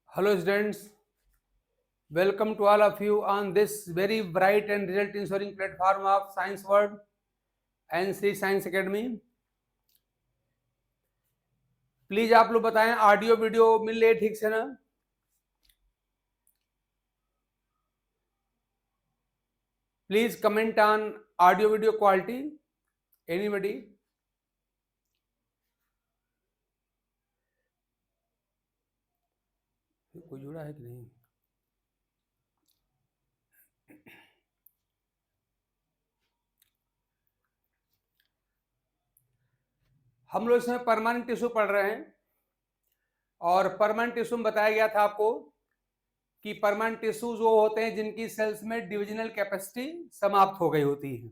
Hello students, welcome to all of you on this very bright and result ensuring platform of Science World and Sri Science Academy. Please आप लोग बताएं audio video मिल रही है ठीक से ना? Please comment on audio video quality. Anybody? कोई जुड़ा है कि नहीं? हम लोग इसमें परमानेंट टिश्यू पढ़ रहे हैं और परमानेंट टिश्यू में बताया गया था आपको कि परमानेंट टिश्यूज वो होते हैं जिनकी सेल्स में डिविजनल कैपेसिटी समाप्त हो गई होती है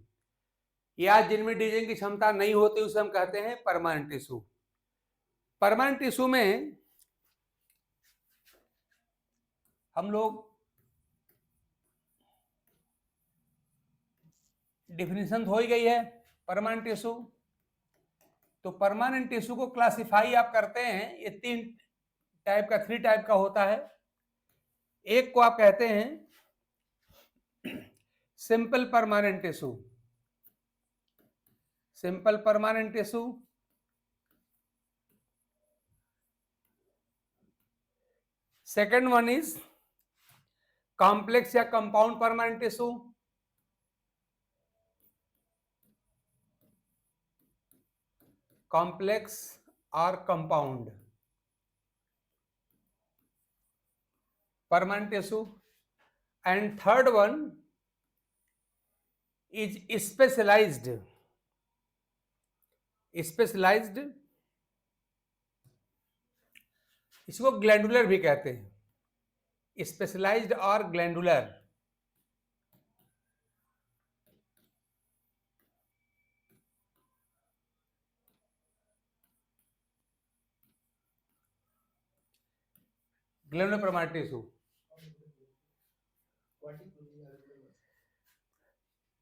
या जिनमें डिवीजन की क्षमता नहीं होती, उसे हम कहते हैं परमानेंट टिश्यू. परमानेंट टिश्यू में हम लोग डिफिनीशन हो ही गई है परमानेंट टिश्यू. तो परमानेंट टिश्यू को क्लासिफाई आप करते हैं, ये थ्री टाइप का होता है. एक को आप कहते हैं simple permanent tissue. Simple permanent tissue. Second one is complex या compound permanent tissue. complex or compound permanent tissue. And third one is specialized इसको ग्लैंडुलर भी कहते हैं, स्पेशलाइज्ड और glandular. Glandular permanent tissue.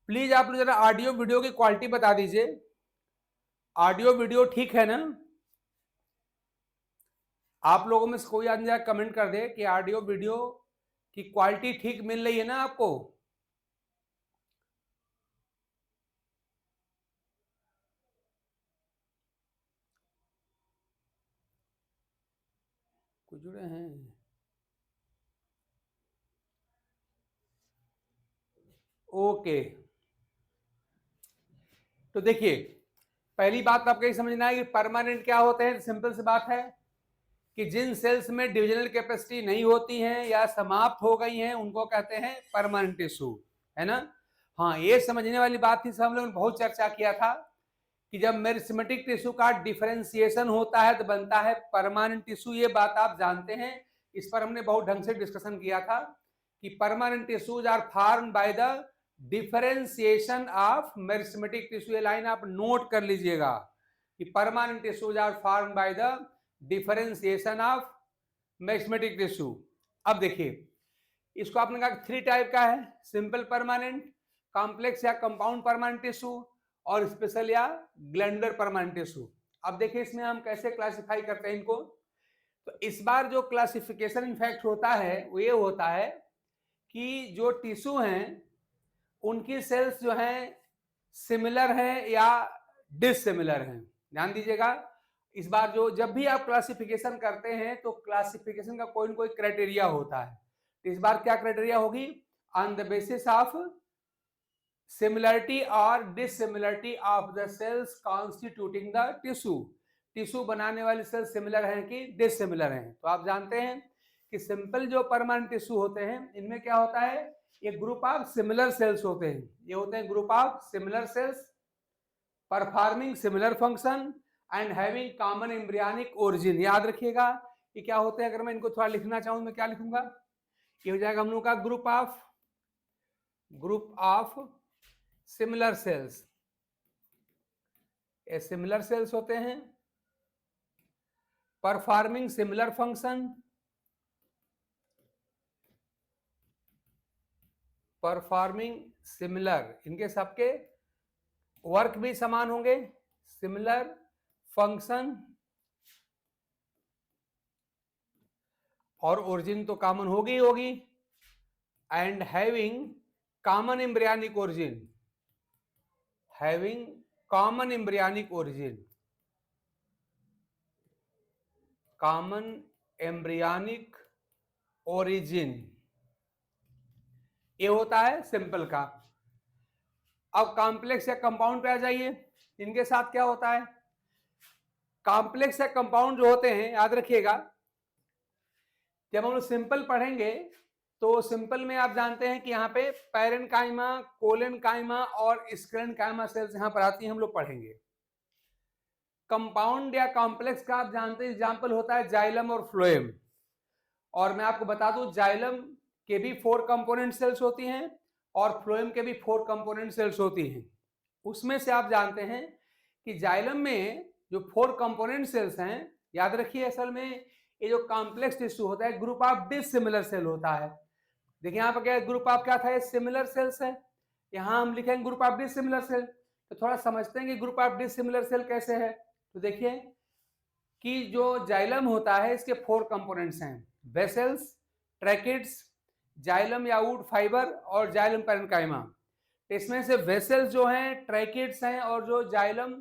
Please आप लोग जरा ऑडियो वीडियो की क्वालिटी बता दीजिए. ऑडियो वीडियो ठीक है ना? आप लोगों में से कोई आदमी जरा कमेंट कर दे कि ऑडियो वीडियो की क्वालिटी ठीक मिल रही है ना आपको? कुछ जुड़े हैं? ओके. तो देखिए, पहली बात आपको ये समझना है कि परमानेंट क्या होते हैं. सिंपल सी बात है कि जिन सेल्स में डिविजनल कैपेसिटी नहीं होती हैं या समाप्त हो गई हैं उनको कहते हैं परमानेंट टिश्यू, है ना? हाँ, ये समझने वाली बात थी. हम लोगों ने बहुत चर्चा किया था कि जब मेरिस्टेमेटिक टिश्यू का डिफरेंशिएशन होता है तो बनता है परमानेंट टिश्यू. ये बात आप जानते हैं, इस पर हमने बहुत ढंग से डिस्कशन किया था कि permanent tissues are formed by the differentiation of meristematic tissue. ये लाइन आप नोट कर लीजिएगा कि permanent tissues are formed by the differentiation of meristematic tissue. अब देखिए, इसको आपने कहा थ्री टाइप का है, सिंपल परमानेंट, कॉम्प्लेक्स या कंपाउंड परमानेंट टिश्यू और स्पेशल या ग्लैंडुलर परमानेंट टिश्यू. अब देखिए इसमें हम कैसे क्लासिफाई करते हैं इनको. तो इस बार जो क्लासिफिकेशन इनफैक्ट होता है वो ये होता है कि जो टिश्यू हैं उनकी सेल्स जो हैं सिमिलर हैं या डिसिमिलर हैं. ध्यान दीजिएगा, इस बार जो जब भी आप क्लासिफिकेशन करते हैं तो क्लासिफिकेशन का कोई ना कोई क्राइटेरिया होता है. तो इस बार क्या क्राइटेरिया होगी? On the basis of similarity और dissimilarity of the cells constituting the tissue. Tissue बनाने वाली सेल्स सिमिलर हैं कि डिसिमिलर हैं. तो आप जानते हैं कि सिंपल जो परमानेंट टिश्यू होते हैं इनमें क्या होता है, ये ग्रुप ऑफ सिमिलर सेल्स होते हैं. ये होते हैं group of similar sales performing similar function and having common embryonic origin. याद रखिएगा कि क्या होते हैं. अगर मैं इनको थोड़ा लिखना चाहूं मैं क्या लिखूंगा? ये हो जाएगा हम लोग का ग्रुप ऑफ सिमिलर सेल्स. ये सिमिलर सेल्स होते हैं performing similar function, performing similar, इनके सबके वर्क भी समान होंगे, सिमिलर फंक्शन और ओरिजिन तो कॉमन होगी ही होगी, and having common embryonic origin, having common embryonic origin, common embryonic origin, ये होता है सिंपल का। अब कॉम्प्लेक्स या कंपाउंड पे आ जाइए, इनके साथ क्या होता है। कॉम्प्लेक्स या कंपाउंड जो होते हैं, याद रखिएगा, जब हम लोग सिंपल पढ़ेंगे तो सिंपल में आप जानते हैं कि यहाँ पे पैरेन्काइमा, कोलेनकाइमा और स्क्लेरेन्काइमा सेल्स यहाँ पर आती हैं, हम लोग पढ़ेंगे। कंपाउंड या कॉम्प्लेक्स का आप जानते हैं एग्जाम्पल होता है जाइलम और फ्लोएम। और मैं आपको बता दूं जाइलम के भी 4 कंपोनेंट सेल्स होती हैं और फ्लोएम के भी 4 कंपोनेंट सेल्स होती हैं। उसमें से आप जानते हैं कि जाइलम में जो 4 कंपोनेंट सेल्स हैं, याद रखिए असल में ये जो कॉम्प्लेक्स टिश्यू होता है ग्रुप ऑफ डिसिमिलर सेल होता है। देखिए यहाँ पर क्या ग्रुप ऑफ क्या था, ये सिमिलर सेल्स है, यहाँ हम लिखेंगे ग्रुप ऑफ डिसिमिलर सेल। तो थोड़ा समझते हैं कि ग्रुप ऑफ डिसिमिलर सेल कैसे है। तो देखिए कि जो जाइलम होता है इसके 4 कंपोनेंट्स हैं, वेसल्स, ट्रैकिड्स, जाइलम या वुड फाइबर और जाइलम पैरेन्काइमा। इसमें से वेसल्स जो हैं, ट्रैकिड्स हैं और जो जाइलम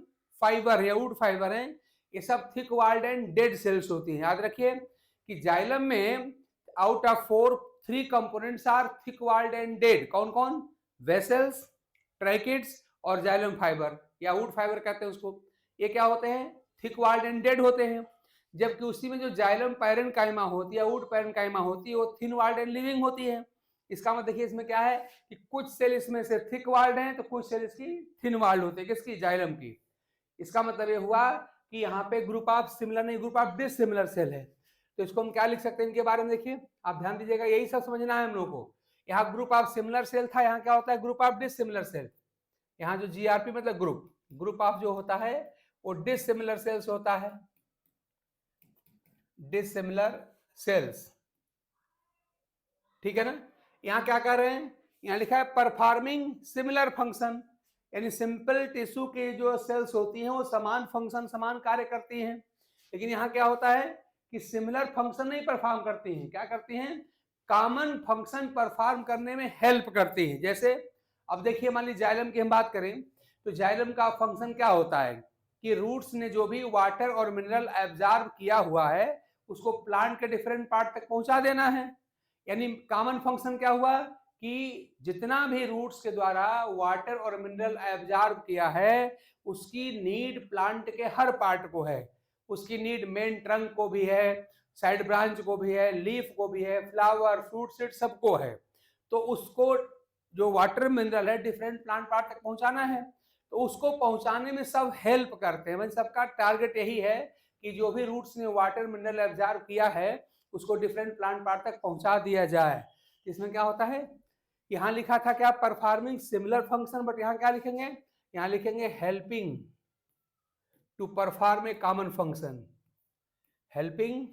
फाइबर या वुड फाइबर हैं, ये सब thick walled and dead cells होती हैं। याद रखिए कि जाइलम में out of 4 3 components are thick walled and dead. कौन कौन? वेसल्स, ट्रैकिड्स और जाइलम फाइबर या वुड फाइबर कहते हैं उसको। ये क्या होते हैं? थिक वॉल्ड एंड डेड होते हैं। जबकि उसी में जो जाइलम पैरेन्काइमा होती है, वुड पैरेन्काइमा होती है, वो थिन वॉल्ड एंड लिविंग होती है। इसका मतलब देखिए इसमें क्या है कि कुछ सेल इसमें से थिक वॉल्ड हैं तो कुछ सेल इसकी थिन वॉल्ड होती है, किसकी? जाइलम की। इसका मतलब ये हुआ कि यहाँ पे ग्रुप ऑफ सिमिलर नहीं, ग्रुप ऑफ डिसिमिलर सेल है। तो इसको हम क्या लिख सकते हैं इनके बारे में? देखिए आप ध्यान दीजिएगा, यही सब समझना है हम लोग को। यहाँ ग्रुप ऑफ सिमिलर सेल था, यहाँ क्या होता है? Group of dissimilar cell. यहाँ जो जीआरपी मतलब ग्रुप ऑफ जो होता है वो डिसिमिलर सेल्स होता है, डिसिमिलर सेल्स। ठीक है ना। यहाँ क्या कर रहे हैं? यहाँ लिखा है परफॉर्मिंग सिमिलर फंक्शन, यानी सिंपल टिश्यू के जो सेल्स होती हैं वो समान फंक्शन, समान कार्य करती हैं। लेकिन यहाँ क्या होता है कि सिमिलर फंक्शन नहीं परफॉर्म करती हैं, क्या करती हैं? कॉमन फंक्शन परफॉर्म करने में हेल्प करती हैं। जैसे अब देखिए मान लीजिए जाइलम की हम बात करें तो जाइलम का फंक्शन क्या होता है कि रूट्स ने जो भी वाटर और मिनरल एब्जॉर्ब किया हुआ है उसको प्लांट के डिफरेंट पार्ट तक पहुंचा देना है। यानी कॉमन फंक्शन क्या हुआ कि जितना भी रूट्स के द्वारा वाटर और मिनरल एब्जॉर्ब किया है उसकी नीड प्लांट के हर पार्ट को है। उसकी नीड मेन ट्रंक को भी है, साइड ब्रांच को भी है, लीफ को भी है, फ्लावर, फ्रूट सीड सबको है। तो उसको जो वाटर मिनरल है डिफरेंट प्लांट पार्ट तक पहुंचाना है। तो उसको पहुंचाने में सब हेल्प करते हैं। सबका टारगेट यही है कि जो भी रूट्स ने वाटर मिनरल एब्जॉर्ब किया है उसको डिफरेंट प्लांट पार्ट तक पहुंचा दिया जाए। इसमें क्या होता है, यहाँ लिखा था क्या? परफॉर्मिंग सिमिलर फंक्शन, बट यहाँ क्या लिखेंगे? यहाँ लिखेंगे helping to perform a common function. Helping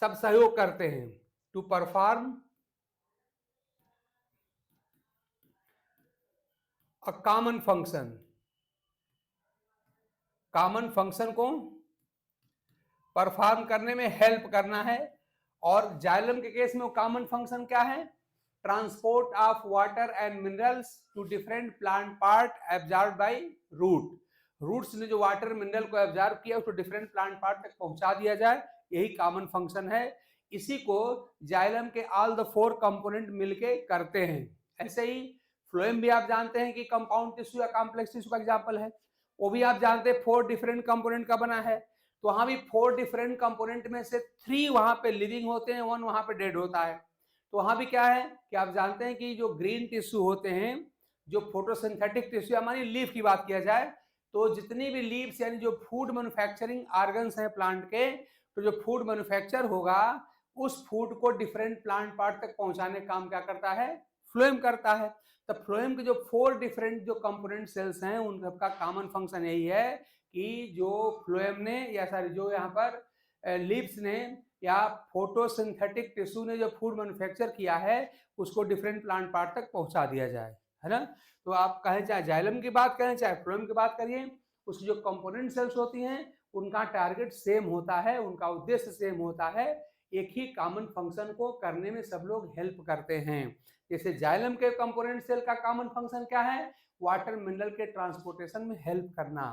सब सहयोग करते हैं, to perform a common function. Common function को परफॉर्म करने में हेल्प करना है। और जाइलम के केस में वो कॉमन फंक्शन क्या है? Transport of water and minerals to different plant part absorb by root. Roots ने जो वाटर मिनरल को एब्जॉर्ब किया उसको डिफरेंट प्लांट पार्ट तक पहुंचा दिया जाए, यही कॉमन फंक्शन है। इसी को जाइलम के ऑल द 4 कंपोनेंट मिलके करते हैं। ऐसे ही फ्लोएम भी आप जानते हैं कि कंपाउंड टिश्यू या कॉम्प्लेक्स टिश्यू का एग्जांपल है। वो भी आप जानते हैं 4 डिफरेंट कंपोनेंट का बना है। तो वहां भी 4 डिफरेंट कंपोनेंट में से 3 वहां पे लिविंग होते हैं, 1 वहां पे डेड होता है। तो वहां भी क्या है कि आप जानते हैं कि जो ग्रीन टिश्यू होते हैं, जो फोटोसिंथेटिक टिश्यू, हमारी लीफ की बात किया जाए तो जितनी भी लीव्स यानी जो फूड मैन्युफैक्चरिंग ऑर्गन्स हैं प्लांट के, तो जो फूड मैन्युफैक्चर होगा उस फूड को डिफरेंट प्लांट पार्ट तक पहुंचाने का काम क्या करता है? फ्लोएम करता है। तो फ्लोएम के जो 4 डिफरेंट जो कंपोनेंट सेल्स हैं उन सबका कॉमन फंक्शन यही है कि जो फ्लोएम ने या सॉरी जो यहाँ पर लीव्स ने या फोटोसिंथेटिक टिश्यू ने जो फूड मैन्युफैक्चर किया है उसको डिफरेंट प्लांट पार्ट तक पहुंचा दिया जाए, है ना। तो आप कहें चाहे जाइलम की बात करें चाहे फ्लोएम की बात करिए, उसकी जो कंपोनेंट सेल्स होती हैं उनका टारगेट सेम होता है, उनका उद्देश्य सेम होता है। एक ही कॉमन फंक्शन को करने में सब लोग हेल्प करते हैं। जैसे जाइलम के कंपोनेंट सेल का कॉमन फंक्शन क्या है? वाटर मिनरल के ट्रांसपोर्टेशन में हेल्प करना।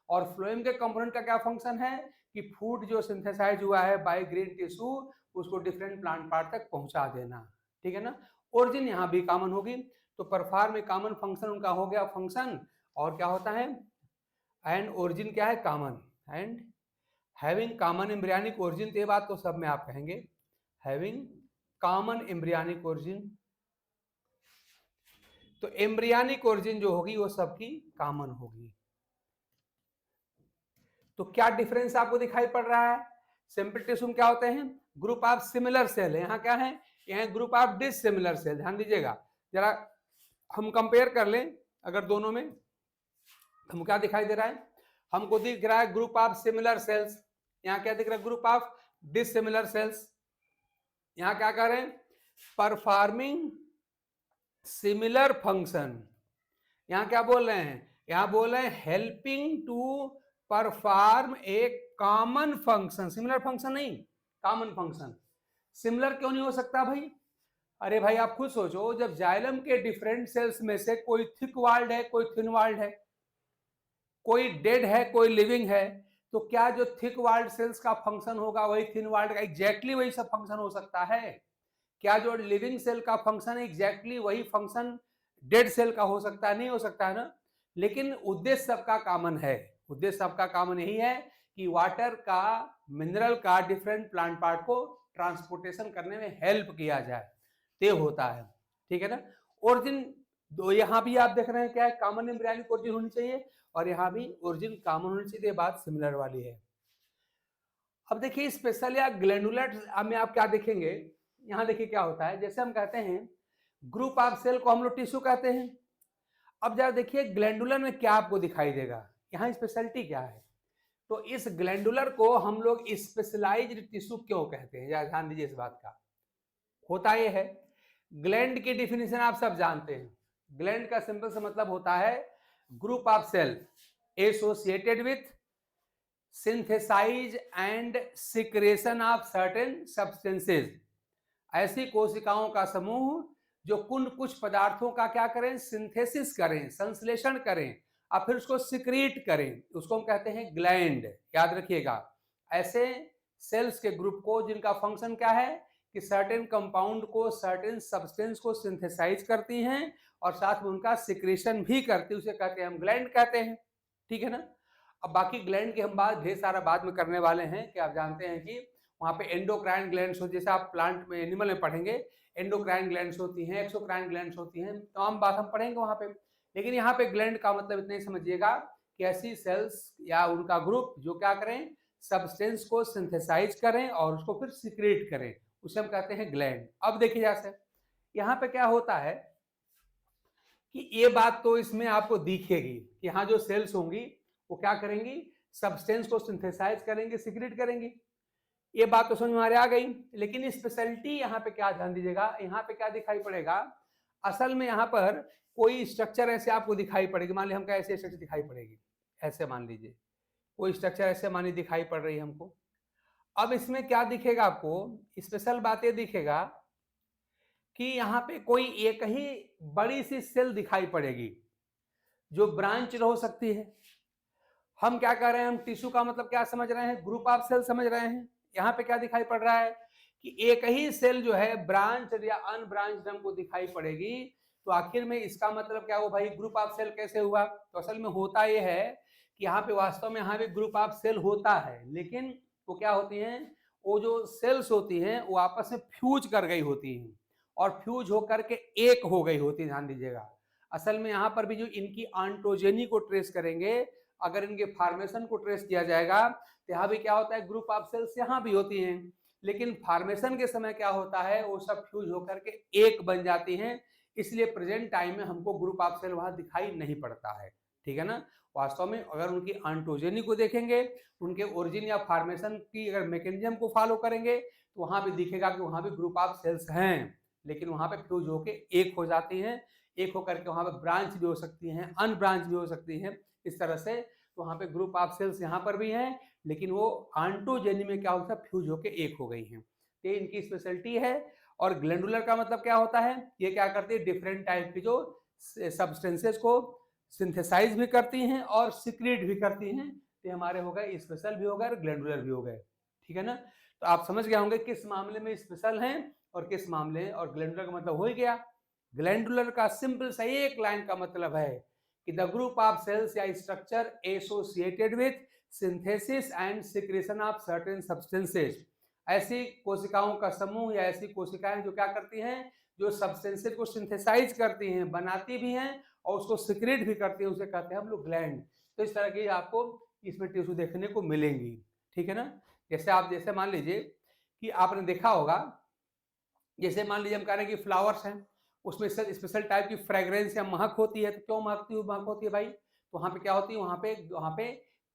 और फ्लोएम के कंपोनेंट का क्या फंक्शन है कि फूड जो सिंथेसाइज हुआ है बाय ग्रीन टिश्यू उसको डिफरेंट प्लांट पार्ट तक पहुंचा देना। ठीक है ना। ओरिजिन यहाँ भी कॉमन होगी, तो परफॉर्म में कॉमन फंक्शन उनका हो गया फंक्शन। और क्या होता है? एंड ओरिजिन क्या है? Common. And having common embryonic origin, तो ये बात तो सब में आप कहेंगे, हैविंग कॉमन एम्ब्रियनिक ओरिजिन। तो एम्ब्रियनिक ओरिजिन जो होगी वो सबकी कॉमन होगी। तो क्या डिफरेंस आपको दिखाई पड़ रहा है? सिंपल टिश्यू में क्या होते हैं? ग्रुप ऑफ सिमिलर सेल है। यहाँ क्या है? यहाँ ग्रुप ऑफ डिसिमिलर सेल। ध्यान दीजिएगा जरा, हम कंपेयर कर लें अगर दोनों में, हमको क्या दिखाई दे रहा है? हमको दिख रहा है ग्रुप ऑफ सिमिलर सेल्स। यहाँ क्या दिख रहा है? Group of dissimilar cells. यहाँ क्या कर रहे हैं? Performing similar function. यहाँ क्या बोल रहे हैं? यहाँ बोल रहे हैं helping to perform a common function. Similar function नहीं, कॉमन फंक्शन। सिमिलर क्यों नहीं हो सकता भाई? अरे भाई आप खुद सोचो, जब जाइलम के डिफरेंट सेल्स में से कोई थिक वॉल्ड है, कोई थिन वॉल्ड है, कोई डेड है, कोई लिविंग है, तो क्या जो थिक वॉल्ड सेल्स का फंक्शन होगा वही थिन वॉल्ड का एग्जैक्टली वही सब फंक्शन हो सकता है? क्या जो लिविंग सेल का फंक्शन है एग्जैक्टली वही फंक्शन डेड सेल का हो सकता है? नहीं हो सकता है ना। लेकिन उद्देश्य सबका कॉमन है। उद्देश्य सबका कॉमन यही है कि वाटर का, मिनरल का डिफरेंट प्लांट पार्ट को ट्रांसपोर्टेशन करने में हेल्प किया जाए, ते होता है। ठीक है ना। ओरिजिन दो यहाँ भी आप देख रहे हैं क्या है? कॉमन एम्ब्रियनिक ओरिजिन होनी चाहिए और यहाँ भी ओरिजिन कॉमन होनी चाहिए। बात सिमिलर वाली है। अब देखिए स्पेशल या ग्लैंडुलर में आप क्या देखेंगे? यहाँ देखिए क्या होता है, जैसे हम कहते हैं ग्रुप ऑफ सेल को हम लोग टिश्यू कहते हैं। अब जरा देखिए ग्लैंडुलर में क्या आपको दिखाई देगा, यहाँ स्पेशलिटी क्या है? तो इस ग्लैंडुलर को हम लोग स्पेशलाइज्ड टिश्यू क्यों कहते हैं? जरा ध्यान दीजिए इस बात का। होता यह है, ग्लैंड की डिफिनेशन आप सब जानते हैं। ग्लैंड का सिंपल सा मतलब होता है group of cell associated with synthesise and secretion of certain substances. ऐसी कोशिकाओं का समूह जो कुछ पदार्थों का क्या करें? सिंथेसिस करें, संश्लेषण करें और फिर उसको सिक्रीट करें, उसको हम कहते हैं ग्लैंड। याद रखिएगा, ऐसे सेल्स के ग्रुप को जिनका फंक्शन क्या है कि सर्टेन कंपाउंड को, सर्टेन सब्सटेंस को सिंथेसाइज करती हैं और साथ में उनका सिक्रेशन भी करती है, उसे कहते हैं हम ग्लैंड कहते हैं। ठीक है ना। अब बाकी ग्लैंड की हम बात ढेर सारा बाद में करने वाले हैं कि आप जानते हैं कि वहाँ पे एंडोक्राइन ग्लैंड्स हो, जैसे आप प्लांट में, एनिमल में पढ़ेंगे एंडोक्राइन ग्लैंड्स होती हैं, एक्सोक्राइन ग्लैंड्स होती हैं, तमाम बात हम पढ़ेंगे वहाँ पे। लेकिन यहाँ पे ग्लैंड का मतलब इतना ही समझिएगा कि ऐसी सेल्स या उनका ग्रुप जो क्या करें? सब्सटेंस को सिंथेसाइज करें और उसको फिर सिक्रेट करें, उसे हम कहते हैं ग्लैंड। अब देखिए जैसे यहाँ पे क्या होता है कि ये बात तो इसमें आपको दिखेगी कि यहाँ जो सेल्स होंगी वो क्या करेंगी? सब्सटेंस को सिंथेसाइज करेंगे, सिक्रेट करेंगी। ये बात तो समझ में आ गई। लेकिन स्पेशलिटी यहाँ पे क्या, ध्यान दीजिएगा, यहाँ पे क्या दिखाई पड़ेगा? असल में यहाँ पर कोई स्ट्रक्चर ऐसे आपको दिखाई पड़ेगी। मान लीजिए हमको ऐसे स्ट्रक्चर दिखाई पड़ेगी, ऐसे मान लीजिए कोई स्ट्रक्चर ऐसे मानी दिखाई पड़ रही है हमको। अब इसमें क्या दिखेगा आपको? स्पेशल बात ये दिखेगा कि यहाँ पे कोई एक ही बड़ी सी सेल दिखाई पड़ेगी जो ब्रांच हो सकती है। हम क्या कह रहे हैं? हम टिश्यू का मतलब क्या समझ रहे हैं? ग्रुप ऑफ सेल समझ रहे हैं। यहाँ पे क्या दिखाई पड़ रहा है कि एक ही सेल जो है ब्रांच या अनब्रांच हमको दिखाई पड़ेगी। तो आखिर में इसका मतलब क्या हुआ भाई? ग्रुप ऑफ सेल कैसे हुआ? तो असल में होता यह है कि यहाँ पे वास्तव में यहाँ पे ग्रुप ऑफ सेल होता है, लेकिन वो क्या होती हैं? वो जो सेल्स होती हैं वो आपस में फ्यूज कर गई होती हैं और फ्यूज होकर के एक हो गई होती है। ध्यान दीजिएगा, असल में यहाँ पर भी जो इनकी ऑन्टोजेनी को ट्रेस करेंगे, अगर इनके फॉर्मेशन को ट्रेस किया जाएगा तो यहाँ भी क्या होता है? ग्रुप ऑफ सेल्स यहाँ भी होती हैं, लेकिन फॉर्मेशन के समय क्या होता है? वो सब फ्यूज होकर के एक बन जाती हैं। इसलिए प्रेजेंट टाइम में हमको ग्रुप ऑफ सेल वहां दिखाई नहीं पड़ता है। ठीक है ना। वास्तव में अगर उनकी ऑन्टोजेनी को देखेंगे, उनके ओरिजिन या फॉर्मेशन की अगर मैकेनिज्म को फॉलो करेंगे तो वहां भी दिखेगा कि वहां भी ग्रुप ऑफ सेल्स हैं, लेकिन वहां पे फ्यूज होके एक हो जाती हैं। एक होकर के वहां पे ब्रांच भी हो सकती हैं, अनब्रांच भी हो सकती हैं, इस तरह से। तो वहां पे ग्रुप ऑफ सेल्स यहाँ पर भी हैं, लेकिन वो ऑन्टोजेनी में क्या होता है? फ्यूज होके एक हो गई हैं। ये इनकी स्पेशलिटी है। और ग्लैंडुलर का मतलब क्या होता है, ये क्या करती है, डिफरेंट टाइप की जो सब्सटेंसेस को सिंथेसाइज भी करती हैं और सिक्रेट भी करती हैं। तो हमारे हो गए स्पेशल भी हो गए और ग्लैंडुलर भी हो गए, ठीक है ना। तो आप समझ गए होंगे किस मामले में स्पेशल हैं और किस मामले, और ग्लैंडुलर का मतलब हो ही गया। ग्लैंडुलर का सिंपल सा एक लाइन का मतलब है कि द ग्रुप ऑफ सेल्स या structure associated with synthesis and secretion of certain substances, ऐसी कोशिकाओं का समूह या ऐसी कोशिकाएं जो क्या करती हैं, जो सब्सटेंसेस को सिंथेसाइज करती हैं, बनाती भी हैं और उसको सिक्रेट भी करती हैं, उसे कहते हैं हम लोग ग्लैंड। तो इस तरह की आपको इसमें टिश्यू देखने को मिलेंगी, ठीक है ना। जैसे मान लीजिए कि आपने देखा होगा, जैसे मान लीजिए हम कह रहे हैं कि फ्लावर्स हैं, उसमें स्पेशल टाइप की फ्रेग्रेंस या महक होती है। तो क्यों महक होती है भाई, तो वहाँ पे क्या होती है, वहाँ पे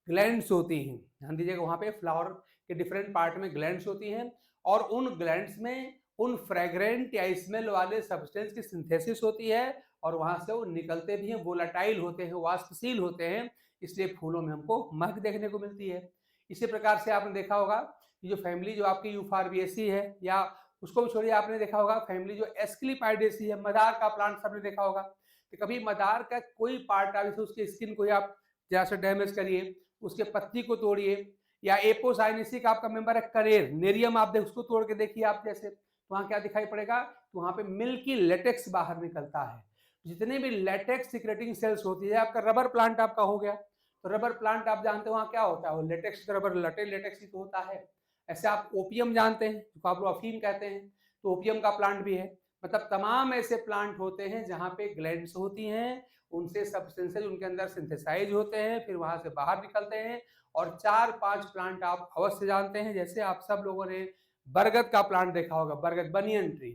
ग्लैंड्स होती हैं। ध्यान दीजिएगा, वहाँ पे फ्लावर के डिफरेंट पार्ट में ग्लैंड्स होती हैं और उन ग्लैंड्स में उन फ्रेग्रेंट या स्मेल वाले सब्सटेंस की सिंथेसिस होती है और वहां से वो निकलते भी हैं, वोलाटाइल होते हैं, वाष्पशील होते हैं, इसलिए फूलों में हमको महक देखने को मिलती है। इसी प्रकार से आपने देखा होगा कि जो फैमिली जो आपकी यूफारबिएसी है, या उसको भी छोड़िए, आपने देखा होगा फैमिली जो एस्क्लीपाइडेसी है, मदार का प्लांट सबने देखा होगा। तो कभी मदार का कोई पार्ट आप जैसे उसकी स्किन को आप जैसे डैमेज करिए, उसके पत्ती को तोड़िए, या एपोसाइनेसी का आपका मेंबर है करेर, नेरियम, आप उसको तोड़ के देखिए आप जैसे, तो वहां क्या दिखाई पड़ेगा, तो वहां पे मिल्की लेटेक्स बाहर निकलता है। जितने भी लेटेक्स सिक्रेटिंग सेल्स होती है, आपका रबर प्लांट आपका हो गया, तो रबर प्लांट आप जानते हो वहां क्या होता है, वो लेटेक्स रबर लेटेक्स ही तो होता है। ऐसे आप ओपियम जानते हैं, जिसको आप लोग अफीम कहते हैं, तो ओपियम का प्लांट भी है। मतलब तमाम ऐसे प्लांट होते हैं जहाँ पे ग्लैंड्स होती हैं, उनसे सब्सटेंसेज उनके अंदर सिंथेसाइज होते हैं, फिर वहां से बाहर निकलते हैं। और 4-5 प्लांट आप अवश्य जानते हैं, जैसे आप सब लोगों ने बरगद का प्लांट देखा होगा, बरगद बनियन ट्री,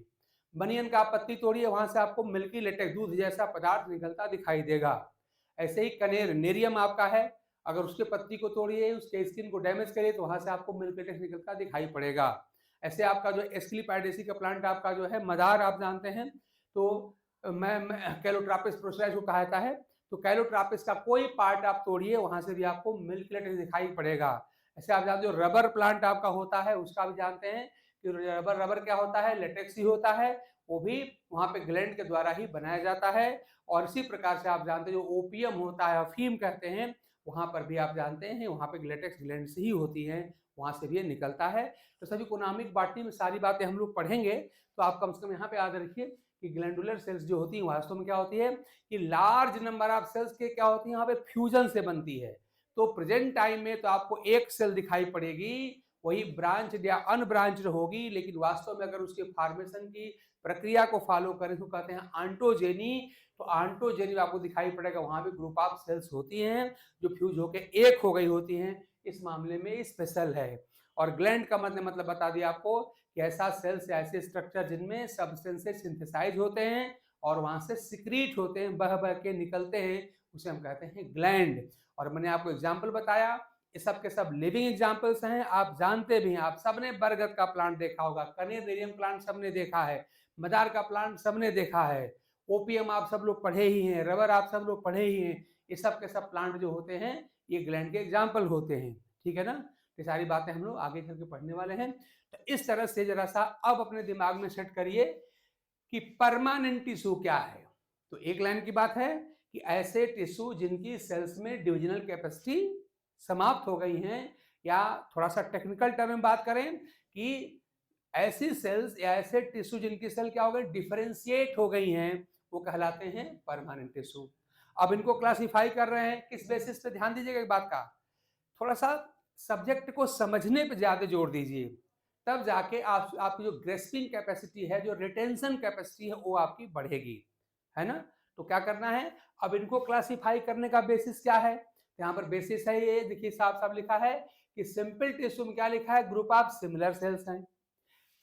बनियन का पत्ती तोड़िए, वहां से आपको मिल्की लेटेक्स दूध जैसा पदार्थ निकलता दिखाई देगा। ऐसे ही कनेर, नेरियम आपका है, अगर उसके पत्ती को तोड़िए, उसके स्किन को डैमेज करिए, तो वहां से आपको मिल्क लेटेक्स निकलता दिखाई पड़ेगा। ऐसे आपका जो एस्क्लीपाइडेसी का प्लांट आपका जो है मदार आप जानते हैं, तो मैं कैलोट्रापिस प्रोसेस को कहा जाता है, तो कैलोट्रापिस का कोई पार्ट आप तोड़िए, वहां से भी आपको मिल्क लेटेक्स दिखाई पड़ेगा। ऐसे आप जानते हो रबर प्लांट आपका होता है, उसका भी जानते हैं कि रबर क्या होता है, लेटेक्स ही होता है, वो भी वहां पे ग्लैंड के द्वारा ही बनाया जाता है। और इसी प्रकार से आप जानते हैं जो ओपियम होता है, अफीम कहते हैं, वहां पर भी आप जानते हैं वहां पे लेटेक्स ग्लैंड से ही होती हैं, वहां से भी ये निकलता है। तो सभी इकोनॉमिक बॉटनी में सारी बातें हम लोग पढ़ेंगे, तो आप कम से कम यहाँ पे याद रखिए कि ग्लैंडुलर सेल्स जो होती हैं वास्तव में क्या होती है कि लार्ज नंबर ऑफ सेल्स के क्या होती है, यहाँ पे फ्यूजन से बनती है। तो प्रेजेंट टाइम में तो आपको एक सेल दिखाई पड़ेगी, वही ब्रांच या अनब्रांच्ड होगी, लेकिन वास्तव में अगर उसके फॉर्मेशन की प्रक्रिया को फॉलो करें तो कहते हैं आंटोजेनी। तो आंटोजेनी आपको दिखाई पड़ेगा, वहां पे ग्रुप ऑफ सेल्स होती हैं जो फ्यूज होकर एक हो गई होती हैं, इस मामले में स्पेशल है। और ग्लैंड का मतलब बता दिया आपको कि ऐसा सेल्स या ऐसे स्ट्रक्चर जिनमें सब्सटेंसेस सिंथेसाइज होते हैं और वहां से सिक्रीट होते हैं, बह बह के निकलते हैं, उसे हम कहते हैं ग्लैंड। और मैंने आपको एग्जाम्पल बताया, ये सब के सब लिविंग एग्जाम्पल्स हैं, आप जानते भी हैं, आप सबने बरगद का प्लांट देखा होगा, कनेरियम प्लांट सबने देखा है, मदार का प्लांट सबने देखा है, ओपीएम आप सब लोग पढ़े ही हैं, रबर आप सब लोग पढ़े ही हैं। ये सब के सब प्लांट जो होते हैं ये ग्लैंड के एग्जाम्पल होते हैं, ठीक है ना। ये सारी बातें हम लोग आगे चल के पढ़ने वाले हैं। तो इस तरह से जरा सा अब अपने दिमाग में सेट करिए कि परमानेंट टिश्यू क्या है। तो एक लाइन की बात है कि ऐसे टिश्यू जिनकी सेल्स में डिविजनल कैपेसिटी समाप्त हो गई हैं, या थोड़ा सा टेक्निकल टर्म में बात करें कि ऐसी सेल्स या ऐसे टिश्यू जिनकी सेल क्या हो गई, डिफरेंशिएट हो गई हैं, वो कहलाते हैं परमानेंट टिश्यू। अब इनको क्लासिफाई कर रहे हैं किस बेसिस पे, ध्यान दीजिएगा एक बात का, थोड़ा सा सब्जेक्ट को समझने पे ज्यादा जोर दीजिए, तब जाके आपकी जो ग्रेस्पिंग कैपेसिटी है, जो रिटेंशन कैपेसिटी है, वो आपकी बढ़ेगी, है ना। तो क्या करना है, अब इनको क्लासिफाई करने का बेसिस क्या है, यहाँ पर बेसिस है ये देखिए, साफ साफ लिखा है कि सिंपल टिश्यू में क्या लिखा है, ग्रुप ऑफ सिमिलर सेल्स हैं।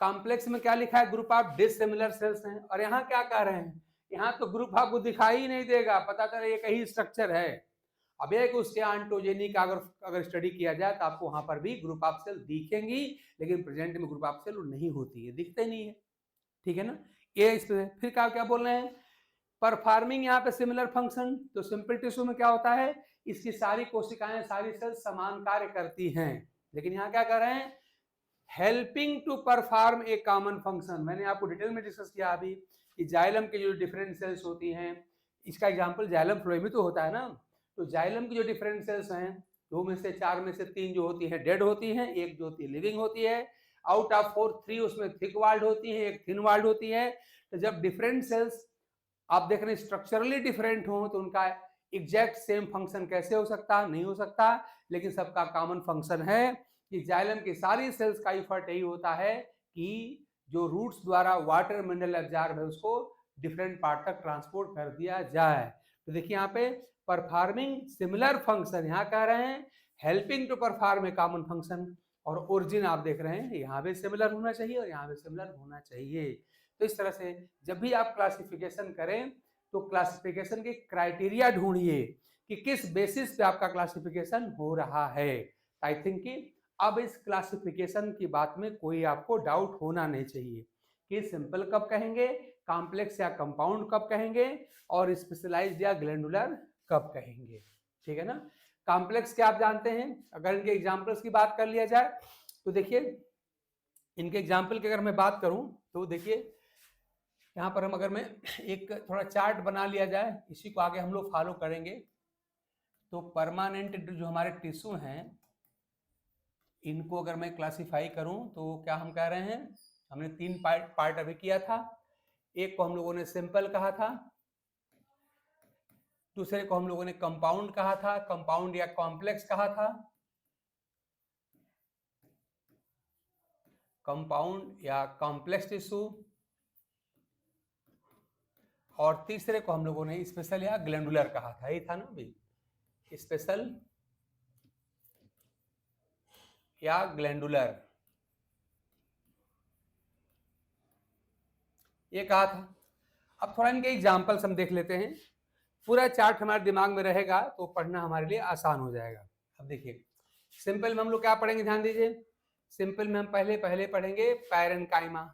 कॉम्प्लेक्स में क्या लिखा है, ग्रुप ऑफ डिसिमिलर सेल्स हैं। और यहाँ क्या कह रहे हैं, यहाँ तो ग्रुप आपको दिखाई ही नहीं देगा, पता चले एक ही स्ट्रक्चर है। अब एक उसके आंटोजेनी का अगर स्टडी किया जाए तो आपको वहां पर भी ग्रुप ऑफ सेल दिखेंगी, लेकिन प्रेजेंट में ग्रुप ऑफ सेल नहीं होती है, दिखते नहीं है, ठीक है ना। ये इस फिर क्या बोल रहे हैं, परफॉर्मिंग यहाँ पे सिमिलर फंक्शन। तो सिंपल टिश्यू में क्या होता है, इसकी सारी कोशिकाएं सारी सेल समान कार्य करती हैं, लेकिन यहाँ क्या कर रहे हैं, helping to perform a common function. मैंने आपको डिटेल में डिस्कस किया अभी कि जाइलम के जो डिफरेंट सेल्स होती हैं, इसका एग्जांपल जाइलम फ्लोएम ही तो होता है ना। तो जाइलम की जो डिफरेंट सेल्स हैं, दो में से चार में से तीन जो होती हैं डेड होती हैं, एक जो होती है लिविंग होती है। आउट ऑफ 4 3 उसमें थिक वाल्ड होती है, एक थिन वाल्ड होती है। तो जब डिफरेंट सेल्स आप देख रहे हैं स्ट्रक्चरली डिफरेंट हो तो उनका एग्जैक्ट सेम फंक्शन कैसे हो सकता, नहीं हो सकता। लेकिन सबका कॉमन फंक्शन है कि जाइलम की सारी सेल्स का इफर्ट यही होता है कि जो रूट्स द्वारा वाटर मिनरल एब्जॉर्ब है उसको डिफरेंट पार्ट तक ट्रांसपोर्ट कर दिया जाए। तो देखिए यहाँ पे परफॉर्मिंग सिमिलर फंक्शन, यहाँ कह रहे हैं helping to perform a common function, और ओरिजिन आप देख रहे हैं यहाँ भी सिमिलर होना चाहिए और यहाँ भी सिमिलर होना चाहिए। तो इस तरह से जब भी आप क्लासिफिकेशन करें तो क्लासिफिकेशन के क्राइटेरिया ढूंढिए कि किस बेसिस पे आपका क्लासिफिकेशन हो रहा है। आई थिंक कि अब इस क्लासिफिकेशन की बात में कोई आपको डाउट होना नहीं चाहिए कि सिंपल कब कहेंगे, कॉम्प्लेक्स या कंपाउंड कब कहेंगे, और स्पेशलाइज्ड या ग्लैंडुलर कब कहेंगे। ठीक है ना। कॉम्प्लेक्स क्या आप जानते हैं, अगर इनके एग्जांपल्स की बात कर लिया जाए तो देखिए इनके एग्जांपल की अगर मैं बात करूं तो देखिए यहाँ पर हम अगर मैं एक थोड़ा चार्ट बना लिया जाए, इसी को आगे हम लोग फॉलो करेंगे। तो परमानेंट जो हमारे टिश्यू हैं इनको अगर मैं क्लासिफाई करूं तो क्या हम कह रहे हैं, हमने तीन पार्ट अभी किया था। एक को हम लोगों ने सिंपल कहा था, दूसरे को हम लोगों ने कंपाउंड कहा था, कंपाउंड या कॉम्प्लेक्स कहा था, कंपाउंड या कॉम्प्लेक्स टिश्यू, और तीसरे को हम लोगों ने स्पेशल या ग्लैंडुलर कहा था। यही था ना अभी, स्पेशल या ग्लैंडुलर ये कहा था। अब थोड़ा इनके एग्जांपल्स हम देख लेते हैं, पूरा चार्ट हमारे दिमाग में रहेगा तो पढ़ना हमारे लिए आसान हो जाएगा। अब देखिए सिंपल में हम लोग क्या पढ़ेंगे, ध्यान दीजिए। सिंपल में हम पहले पढ़ेंगे पैरेन्काइमा।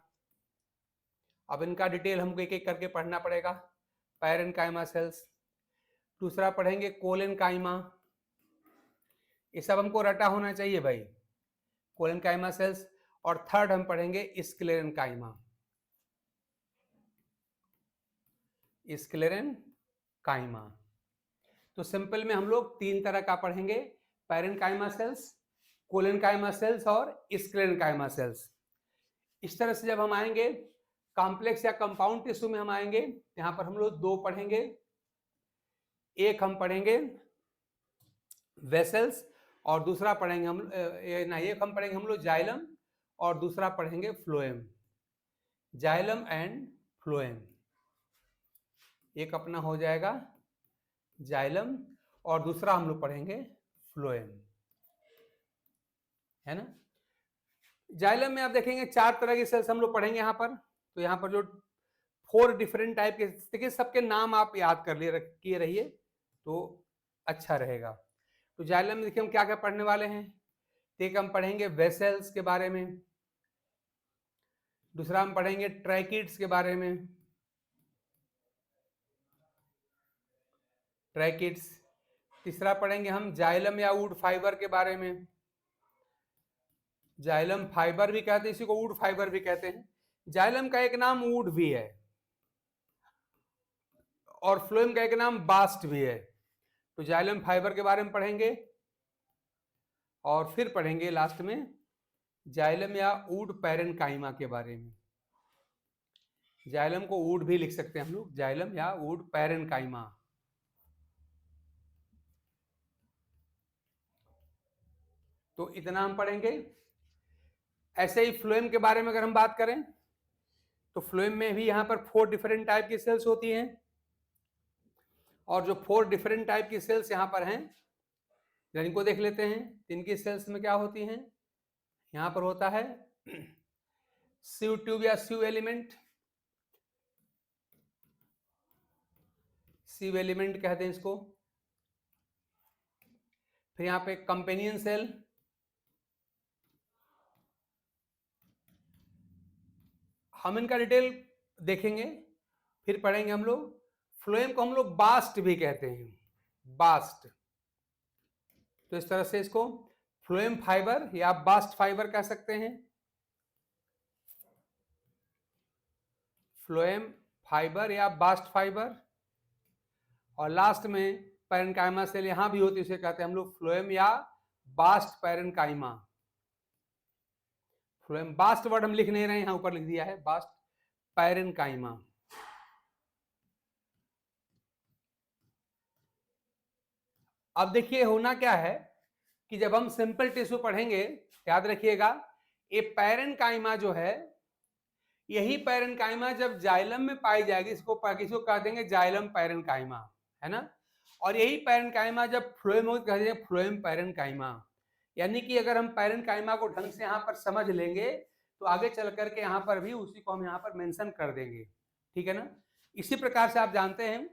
अब इनका डिटेल हमको एक एक करके पढ़ना पड़ेगा। पैरेन्काइमा सेल्स, दूसरा पढ़ेंगे कोलेनकाइमा, ये सब हमको रटा होना चाहिए भाई, कोलेनकाइमा सेल्स। और थर्ड हम पढ़ेंगे स्क्लेरेनकाइमा, स्क्लेरेनकाइमा। तो सिंपल में हम लोग तीन तरह का पढ़ेंगे, पैरेन्काइमा सेल्स, कोलेनकाइमा सेल्स और स्क्लेरेनकाइमा सेल्स। इस तरह से जब हम आएंगे कॉम्प्लेक्स या कंपाउंड टिश्यू में हम आएंगे, यहाँ पर हम लोग दो पढ़ेंगे। एक हम पढ़ेंगे वेसल्स और दूसरा पढ़ेंगे एक हम पढ़ेंगे हम लोग जाइलम और दूसरा पढ़ेंगे फ्लोएम, जाइलम एंड फ्लोएम। एक अपना हो जाएगा जाइलम और दूसरा हम लोग पढ़ेंगे फ्लोएम, है ना। जाइलम में आप देखेंगे चार तरह के सेल्स हम लोग पढ़ेंगे यहाँ पर। तो यहाँ पर जो 4 डिफरेंट टाइप के, देखिए सबके नाम आप याद कर लिए किए रहिए तो अच्छा रहेगा। तो जाइलम में देखिए हम क्या क्या पढ़ने वाले हैं। एक हम पढ़ेंगे वेसल्स के बारे में, दूसरा हम पढ़ेंगे ट्रैकिड्स के बारे में, ट्रैकिड्स। तीसरा पढ़ेंगे हम जाइलम या वुड फाइबर के बारे में, जाइलम फाइबर भी कहते हैं इसी को, वुड फाइबर भी कहते हैं। जाइलम का एक नाम वुड भी है और फ्लोएम का एक नाम बास्ट भी है। तो जाइलम फाइबर के बारे में पढ़ेंगे और फिर पढ़ेंगे लास्ट में जाइलम या वुड पैरेन्काइमा के बारे में। जाइलम को वुड भी लिख सकते हैं हम लोग, जाइलम या वुड पैरेन्काइमा। तो इतना हम पढ़ेंगे। ऐसे ही फ्लोएम के बारे में अगर हम बात करें तो फ्लोएम में भी यहाँ पर 4 डिफरेंट टाइप की सेल्स होती हैं, और जो 4 डिफरेंट टाइप की सेल्स यहाँ पर हैं इनको देख लेते हैं। इनकी सेल्स में क्या होती हैं, यहाँ पर होता है सिव ट्यूब या सिव एलिमेंट, सिव एलिमेंट कहते हैं इसको। फिर यहाँ पे कंपेनियन सेल, हम इनका डिटेल देखेंगे। फिर पढ़ेंगे हम लोग फ्लोएम को हम लोग बास्ट भी कहते हैं, बास्ट। तो इस तरह से इसको फ्लोएम फाइबर या बास्ट फाइबर कह सकते हैं। फ्लोएम फाइबर या बास्ट फाइबर, और लास्ट में पैरेन्काइमा सेल यहां भी होती है, उसे कहते हैं हम लोग फ्लोएम या bast parenchyma. Phloem bast word हम लिख नहीं रहे हैं, यहां ऊपर लिख दिया है बास्ट पैरेन्काइमा। अब देखिए होना क्या है कि जब हम सिंपल टिश्यू पढ़ेंगे, याद रखिएगा, ये पैरेन्काइमा जो है, यही पैरेन्काइमा जब जाइलम में पाई जाएगी, इसको कह देंगे जाइलम पैरेन्काइमा, है ना। और यही पैरेन्काइमा जब फ्लोएम हो कह देंगे फ्लोएम पैरेन्काइमा। यानी कि अगर हम पैरेन्काइमा को ढंग से यहाँ पर समझ लेंगे तो आगे चल करके यहाँ पर भी उसी को हम यहाँ पर मेंशन कर देंगे, ठीक है ना। इसी प्रकार से आप जानते हैं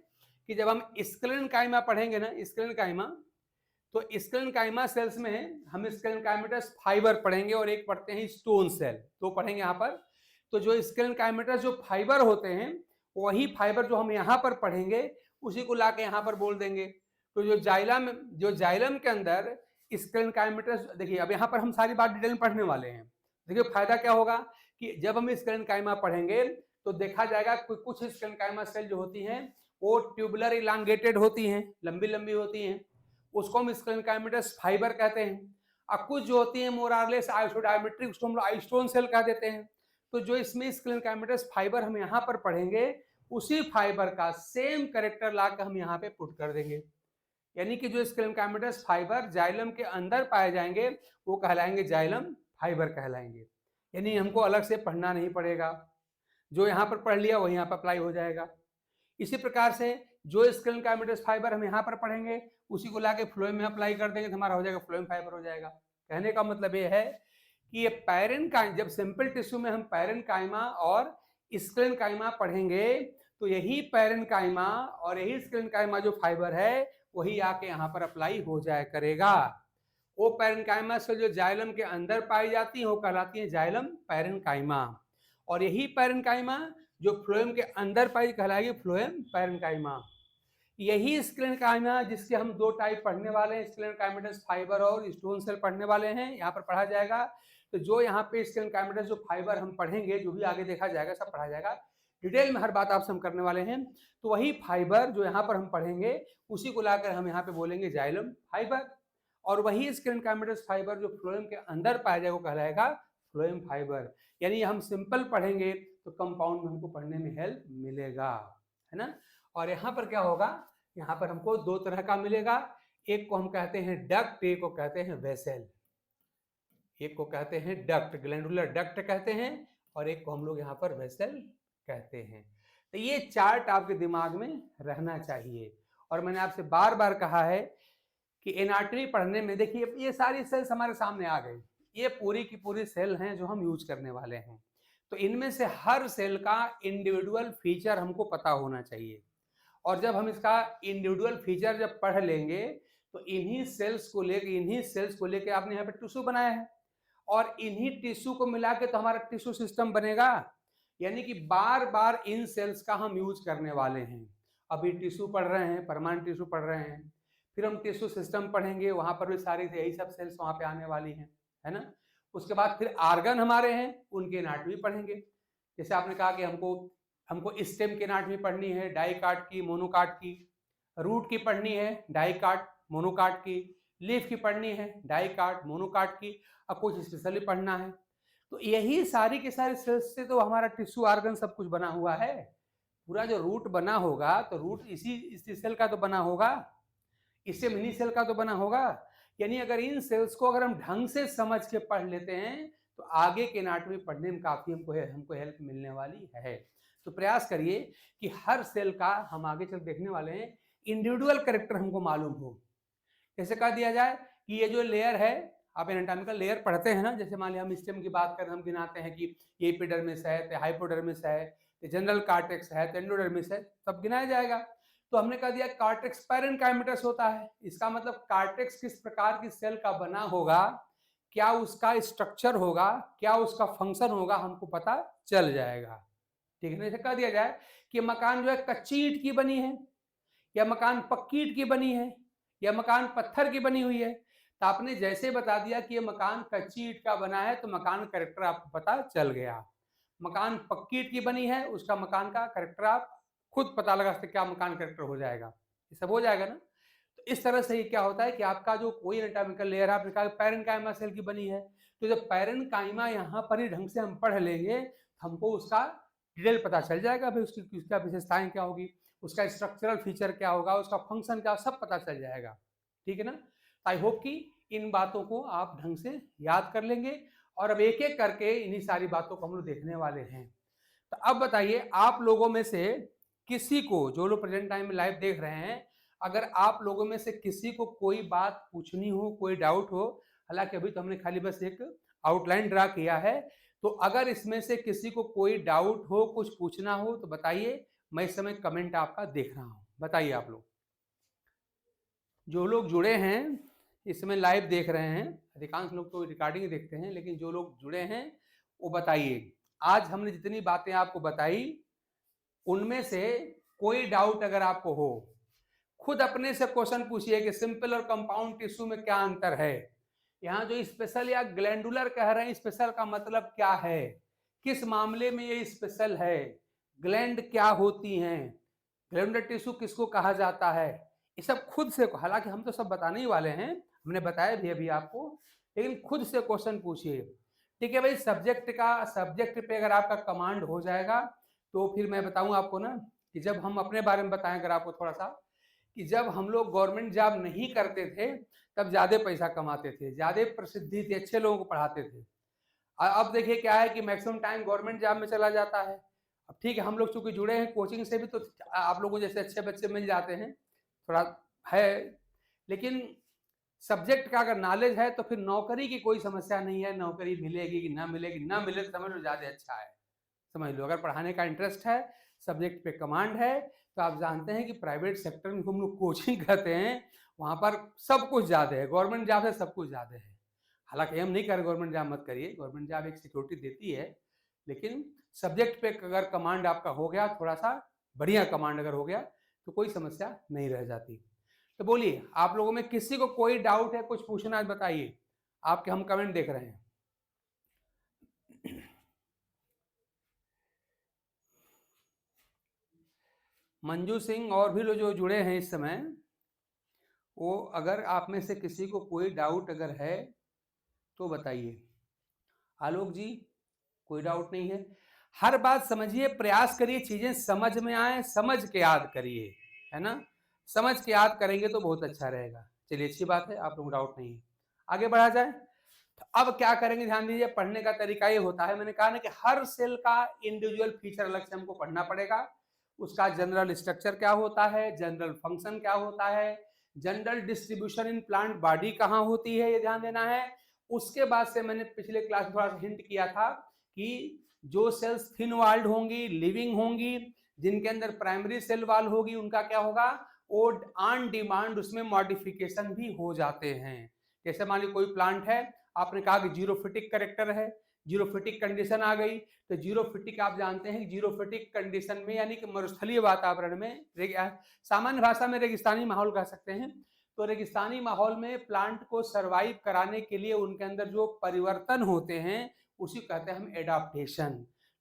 कि जब हम स्क्लेरेन्काइमा पढ़ेंगे ना, स्क्लेरेन्काइमा, तो स्क्लेरेन्काइमा सेल्स में हम स्क्लेरेन्काइमेटस फाइबर पढ़ेंगे और एक पढ़ते हैं स्टोन सेल, तो पढ़ेंगे यहाँ पर। तो जो स्क्लेरेन्काइमेटस जो फाइबर होते हैं, वही फाइबर जो हम यहाँ पर पढ़ेंगे उसी को लाके यहाँ पर बोल देंगे। तो जो जाइलम के अंदर स्क्लेरेन्काइमेटस, देखिए अब यहाँ पर हम सारी बात डिटेल में पढ़ने वाले हैं। देखिए फायदा क्या होगा कि जब हम स्क्लेरेन्काइमा पढ़ेंगे तो देखा जाएगा कुछ स्क्लेरेन्काइमा सेल जो होती हैं वो ट्यूबुलर इलांगेटेड होती हैं, लंबी लंबी होती हैं, उसको हम स्क्लेरेन्काइमेटस फाइबर कहते हैं। और कुछ जो होती है मोरारलेस आइसोडायमेट्रिक, उसको हम लोग आइस्टोन सेल कह देते हैं। तो जो इसमें स्क्लेरेन्काइमेटस फाइबर हम यहाँ पर पढ़ेंगे, उसी फाइबर का सेम कैरेक्टर लाकर हम यहाँ पे पुट कर देंगे। यानी कि जो स्क्लेरेन्काइमेटस फाइबर जाइलम के अंदर पाए जाएंगे वो कहलाएंगे जाइलम फाइबर कहलाएंगे। यानी हमको अलग से पढ़ना नहीं पड़ेगा, जो यहाँ पर पढ़ लिया वही यहाँ पर अप्लाई हो जाएगा। इसी प्रकार से जो स्क्लेरेन्काइमेटस फाइबर हम यहाँ पर पढ़ेंगे उसी को लाके फ्लोएम में अप्लाई कर देंगे तो हमारा हो जाएगा फ्लोएम फाइबर हो जाएगा। कहने का मतलब ये है कि ये पैरेन्काइमा, जब सिंपल टिश्यू में हम पैरेन्काइमा और स्क्लेरेन्काइमा पढ़ेंगे तो यही पैरेन्काइमा और यही स्क्लेरेन्काइमा जो फाइबर है वही आके यहाँ पर अप्लाई हो जाया करेगा। वो पैरेन्काइमा से जो जाइलम के अंदर पाई जाती है वो कहलाती है जाइलम पैरेन्काइमा, और यही पैरेन्काइमा जो फ्लोएम के अंदर पाई कहलाएगी फ्लोएम पैरेन्काइमा। यही स्क्लेरेन्काइमा जिसके हम दो टाइप पढ़ने वाले हैं, स्क्लेरेन्काइमेटस फाइबर और स्टोन सेल पढ़ने वाले हैं, यहाँ पर पढ़ा जाएगा। तो जो यहाँ पे स्क्लेरेन्काइमेटस जो फाइबर हम पढ़ेंगे, जो भी आगे देखा जाएगा सब पढ़ा जाएगा, डिटेल में हर बात आपसे हम करने वाले हैं। तो वही फाइबर जो यहाँ पर हम पढ़ेंगे उसी को लाकर हम यहाँ पे बोलेंगे जाइलम फाइबर, और वही स्क्लेरेन्काइमेटस फाइबर जो फ्लोएम के अंदर पाया जाएगा वो कहलाएगा फ्लोएम फाइबर। यानी हम सिंपल पढ़ेंगे तो कंपाउंड में हमको पढ़ने में हेल्प मिलेगा, है ना। और यहाँ पर क्या होगा, यहाँ पर हमको दो तरह का मिलेगा, एक को हम कहते हैं डक्ट, एक को कहते हैं वेसल। एक को कहते हैं डक्ट, ग्लैंडुलर डक्ट कहते हैं, और एक को हम लोग यहाँ पर वेसल कहते हैं। तो ये चार्ट आपके दिमाग में रहना चाहिए। और मैंने आपसे बार बार कहा है कि एनाटॉमी पढ़ने में, देखिए ये सारी सेल्स हमारे सामने आ गई, ये पूरी की पूरी सेल हैं जो हम यूज करने वाले हैं। तो इनमें से हर सेल का इंडिविजुअल फीचर हमको पता होना चाहिए, और जब हम इसका इंडिविजुअल फीचर जब पढ़ लेंगे तो इन्हीं सेल्स को लेके आपने यहाँ पे टिश्यू बनाया है, और इन्हीं टिश्यू को मिला के तो हमारा टिश्यू सिस्टम बनेगा। यानी कि बार बार इन सेल्स का हम यूज करने वाले हैं। अभी टिश्यू पढ़ रहे हैं, परमानेंट टिश्यू पढ़ रहे हैं, फिर हम टिश्यू सिस्टम पढ़ेंगे, वहां पर भी सारी यही सब सेल्स वहां पे आने वाली हैं, है ना। उसके बाद फिर आर्गन हमारे हैं, उनके एनाटॉमी पढ़ेंगे। जैसे आपने कहा कि हमको स्टेम की एनाटॉमी पढ़नी है, डाइकाट की, मोनोकाट की, रूट की पढ़नी है, डाइकाट मोनोकाट की, लीफ की पढ़नी है, डाइकाट मोनोकाट की, और कुछ स्पेशली पढ़ना है। तो यही सारी के सारी सेल्स से तो हमारा टिश्यू आर्गन सब कुछ बना हुआ है। पूरा जो रूट बना होगा तो रूट इसी सेल का तो बना होगा, इससे मिनी सेल का तो बना होगा। यानी अगर इन सेल्स को अगर हम ढंग से समझ के पढ़ लेते हैं तो आगे के एनाटॉमी पढ़ने में काफी हमको हेल्प मिलने वाली है। तो प्रयास करिए कि हर सेल का हम आगे चल देखने वाले हैं इंडिविजुअल कैरेक्टर हमको मालूम हो। जैसे कह दिया जाए कि ये जो लेयर है, आप एनाटॉमिकल लेयर पढ़ते हैं ना, जैसे मान लिया हम स्टेम की बात करें, हम गिनाते हैं कि ये एपिडर्मिस है, तो हाइपोडर्मिस है, तो जनरल कार्टेक्स है, तो एंडोडर्मिस है, सब गिनाया जाएगा। तो हमने कह दिया कार्टेक्स पैरेन्काइमेटस होता है, इसका मतलब कार्टेक्स किस प्रकार की सेल का बना होगा, क्या उसका स्ट्रक्चर होगा, क्या उसका फंक्शन होगा, हमको पता चल जाएगा, ठीक है ना। जैसे कह दिया जाए कि मकान जो है कच्ची ईंट की बनी है, या मकान पक्की ईंट की बनी है, या मकान पत्थर की बनी हुई है, तो आपने जैसे बता दिया कि ये मकान कच्ची ईंट का बना है तो मकान कैरेक्टर आपको पता चल गया। मकान पक्की ईंट की बनी है, उसका मकान का करेक्टर आप खुद पता लगा सकते क्या मकान करेक्टर हो जाएगा, ये सब हो जाएगा ना। तो इस तरह से ये क्या होता है कि आपका जो कोई एनाटॉमिकल लेयर आप निकाल पैरेन्काइमा सेल की बनी है, तो जब पैरेन्काइमा यहाँ पर ही ढंग से हम पढ़ लेंगे हमको उसका डिटेल पता चल जाएगा, भाई उसकी उसका विशेषताएं क्या होगी, उसका स्ट्रक्चरल फीचर क्या होगा, उसका फंक्शन क्या, सब पता चल जाएगा। ठीक है ना। आई होप कि इन बातों को आप ढंग से याद कर लेंगे और अब एक एक करके इन्हीं सारी बातों को हम लोग देखने वाले हैं। तो अब बताइए आप लोगों में से किसी को, जो लोग प्रेजेंट टाइम में लाइव देख रहे हैं, अगर आप लोगों में से किसी को कोई बात पूछनी हो, कोई डाउट हो, हालांकि अभी तो हमने खाली बस एक आउटलाइन ड्रा किया है, तो अगर इसमें से किसी को कोई डाउट हो, कुछ पूछना हो तो बताइए। मैं इस समय कमेंट आपका देख रहा हूं, बताइए आप लोग जो लोग जुड़े हैं इस समय लाइव देख रहे हैं। अधिकांश लोग तो रिकॉर्डिंग देखते हैं, लेकिन जो लोग जुड़े हैं वो बताइए। आज हमने जितनी बातें आपको बताई उनमें से कोई डाउट अगर आपको हो, खुद अपने से क्वेश्चन पूछिए कि सिंपल और कंपाउंड टिश्यू में क्या अंतर है। यहाँ जो स्पेशल या ग्लैंडुलर कह रहे हैं, स्पेशल का मतलब क्या है, किस मामले में ये स्पेशल है, ग्लैंड क्या होती हैं, ग्लैंडुलर टिश्यू किसको कहा जाता है, ये सब खुद से, हालांकि हम तो सब बताने ही वाले हैं, हमने बताया भी अभी आपको, लेकिन खुद से क्वेश्चन पूछिए। ठीक है भाई, सब्जेक्ट पे अगर आपका कमांड हो जाएगा तो फिर मैं बताऊं आपको ना कि जब हम अपने बारे में बताएं अगर आपको थोड़ा सा, कि जब हम लोग गवर्नमेंट जॉब नहीं करते थे तब ज्यादा पैसा कमाते थे, ज्यादा प्रसिद्धि थी, अच्छे लोगों को पढ़ाते थे। अब देखिए क्या है कि मैक्सिमम टाइम गवर्नमेंट जॉब में चला जाता है। अब ठीक है, हम लोग चूंकि जुड़े हैं कोचिंग से भी, तो आप लोगों जैसे अच्छे बच्चे मिल जाते हैं, थोड़ा है, लेकिन सब्जेक्ट का अगर नॉलेज है तो फिर नौकरी की कोई समस्या नहीं है। नौकरी मिलेगी कि ना मिलेगी, ना मिले तो समझ लो ज्यादा अच्छा है, समझ लो। अगर पढ़ाने का इंटरेस्ट है, सब्जेक्ट पे कमांड है, तो आप जानते हैं कि प्राइवेट सेक्टर में हम लोग कोचिंग करते हैं, वहां पर सब कुछ ज्यादा है, गवर्नमेंट जॉब से सब कुछ ज्यादा है। हालांकि हम नहीं कर गवर्नमेंट जॉब मत करिए, गवर्नमेंट जॉब एक सिक्योरिटी देती है, लेकिन सब्जेक्ट पे अगर कमांड आपका हो गया, थोड़ा सा बढ़िया कमांड अगर हो गया, तो कोई समस्या नहीं रह जाती। तो बोलिए आप लोगों में किसी को कोई डाउट है, कुछ पूछना है बताइए, आपके हम कमेंट देख रहे हैं। मंजू सिंह और भी लोग जो जुड़े हैं इस समय, वो अगर आप में से किसी को कोई डाउट अगर है तो बताइए। आलोक जी कोई डाउट नहीं है। हर बात समझिए, प्रयास करिए चीजें समझ में आए, समझ के याद करिए, है ना। समझ के याद करेंगे तो बहुत अच्छा रहेगा। चलिए अच्छी बात है, आप लोग डाउट नहीं है, आगे बढ़ा जाए। तो अब क्या करेंगे, ध्यान दीजिए, पढ़ने का तरीका ये होता है, मैंने कहा ना कि हर सेल का इंडिविजुअल फीचर अलग से हमको पढ़ना पड़ेगा। उसका जनरल स्ट्रक्चर क्या होता है, जनरल फंक्शन क्या होता है, general distribution in plant body कहाँ होती है, ये ध्यान देना है। उसके बाद से मैंने पिछले क्लास में थोड़ा सा हिंट किया था कि जो सेल्स थिन वॉल्ड होंगी, लिविंग होंगी, जिनके अंदर प्राइमरी सेल वॉल होगी, उनका क्या होगा, वो ऑन डिमांड उसमें मॉडिफिकेशन भी हो जाते हैं। जैसे मान लीजिए कोई प्लांट है, आपने कहा कि जीरोफिटिक करेक्टर है, जीरोफिटिक कंडीशन आ गई, तो जीरोफिटिक आप जानते हैं कि जीरोफिटिक कंडीशन में यानी कि मरुस्थलीय वातावरण में, सामान्य भाषा में रेगिस्तानी माहौल कह सकते हैं, तो रेगिस्तानी माहौल में प्लांट को सरवाइव कराने के लिए उनके अंदर जो परिवर्तन होते हैं उसी कहते हैं हम एडाप्टेशन।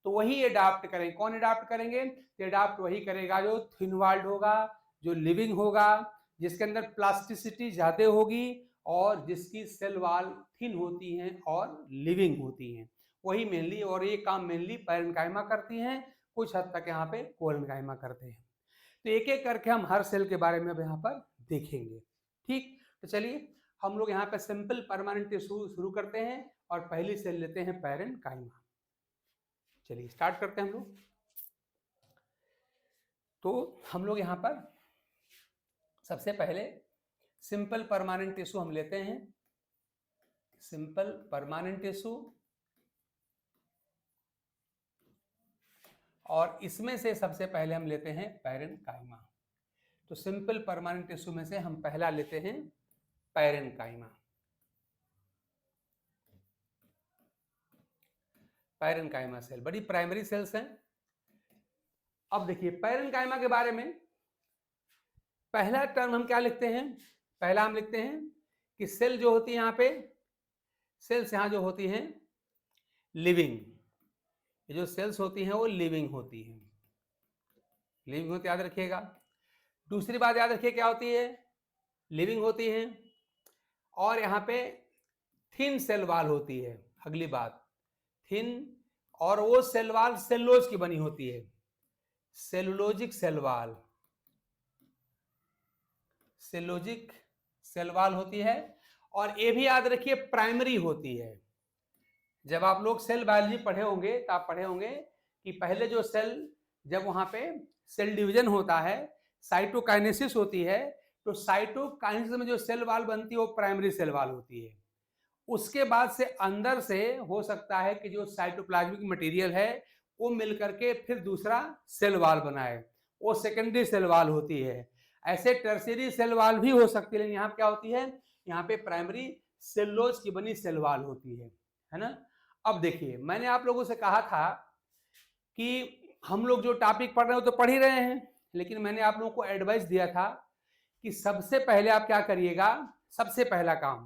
तो वही एडाप्ट करेंगे, कौन एडाप्ट करेंगे, एडाप्ट वही करेगा जो थिन वॉल्ड होगा, जो लिविंग होगा, जिसके अंदर प्लास्टिसिटी ज्यादा होगी और जिसकी सेल वॉल थिन होती हैं और लिविंग होती हैं, वही मेनली, और ये काम मेनली पैरेन्काइमा करती हैं, कुछ हद तक यहाँ पे कोलेनकाइमा करते हैं। तो एक एक करके हम हर सेल के बारे में अब यहाँ पर देखेंगे। ठीक, तो चलिए हम लोग यहाँ पे सिंपल परमानेंट शुरू करते हैं और पहली सेल लेते हैं पैरेन्काइमा। चलिए स्टार्ट करते हैं हम लोग। तो हम लोग यहाँ पर सबसे पहले सिंपल परमानेंट टिश्यू हम लेते हैं, सिंपल परमानेंट टिश्यू, और इसमें से सबसे पहले हम लेते हैं पैरेन्काइमा। तो सिंपल परमानेंट टिश्यू में से हम पहला लेते हैं पैरेन्काइमा। पैरेन्काइमा सेल बड़ी प्राइमरी सेल्स हैं। अब देखिए पैरेन्काइमा के बारे में पहला टर्म हम क्या लिखते हैं, पहला हम लिखते हैं कि सेल जो होती है यहाँ पे, सेल्स यहाँ जो होती हैं लिविंग, ये जो सेल्स होती हैं वो लिविंग होती हैं, लिविंग होती याद रखिएगा। दूसरी बात याद रखिए क्या होती है, लिविंग होती हैं और यहाँ पे थिन सेल वाल होती है। अगली बात थिन, और वो सेल वाल सेलुलोज की बनी होती है, cellulosic cell wall, cellulosic cell wall होती है। और ये भी याद रखिए प्राइमरी होती है। जब आप लोग सेल बायोलॉजी पढ़े होंगे तो आप पढ़े होंगे कि पहले जो सेल, जब वहां पे सेल डिवीजन होता है, साइटोकाइनेसिस होती है, तो साइटोकाइनेसिस में जो सेल वाल बनती है वो प्राइमरी सेल वाल होती है। उसके बाद से अंदर से हो सकता है कि जो साइटोप्लाज्मिक मटेरियल है वो मिल करके फिर दूसरा सेल वाल बनाए, वो सेकेंडरी सेल वाल होती है। ऐसे टर्शियरी सेल वाल भी हो सकती है, लेकिन यहाँ क्या होती है, यहाँ पे प्राइमरी सेलुलोज की बनी सेल वाल होती है ना। अब देखिए मैंने आप लोगों से कहा था कि हम लोग जो टॉपिक पढ़ रहे हो तो पढ़ ही रहे हैं, लेकिन मैंने आप लोगों को एडवाइस दिया था कि सबसे पहले आप क्या करिएगा, सबसे पहला काम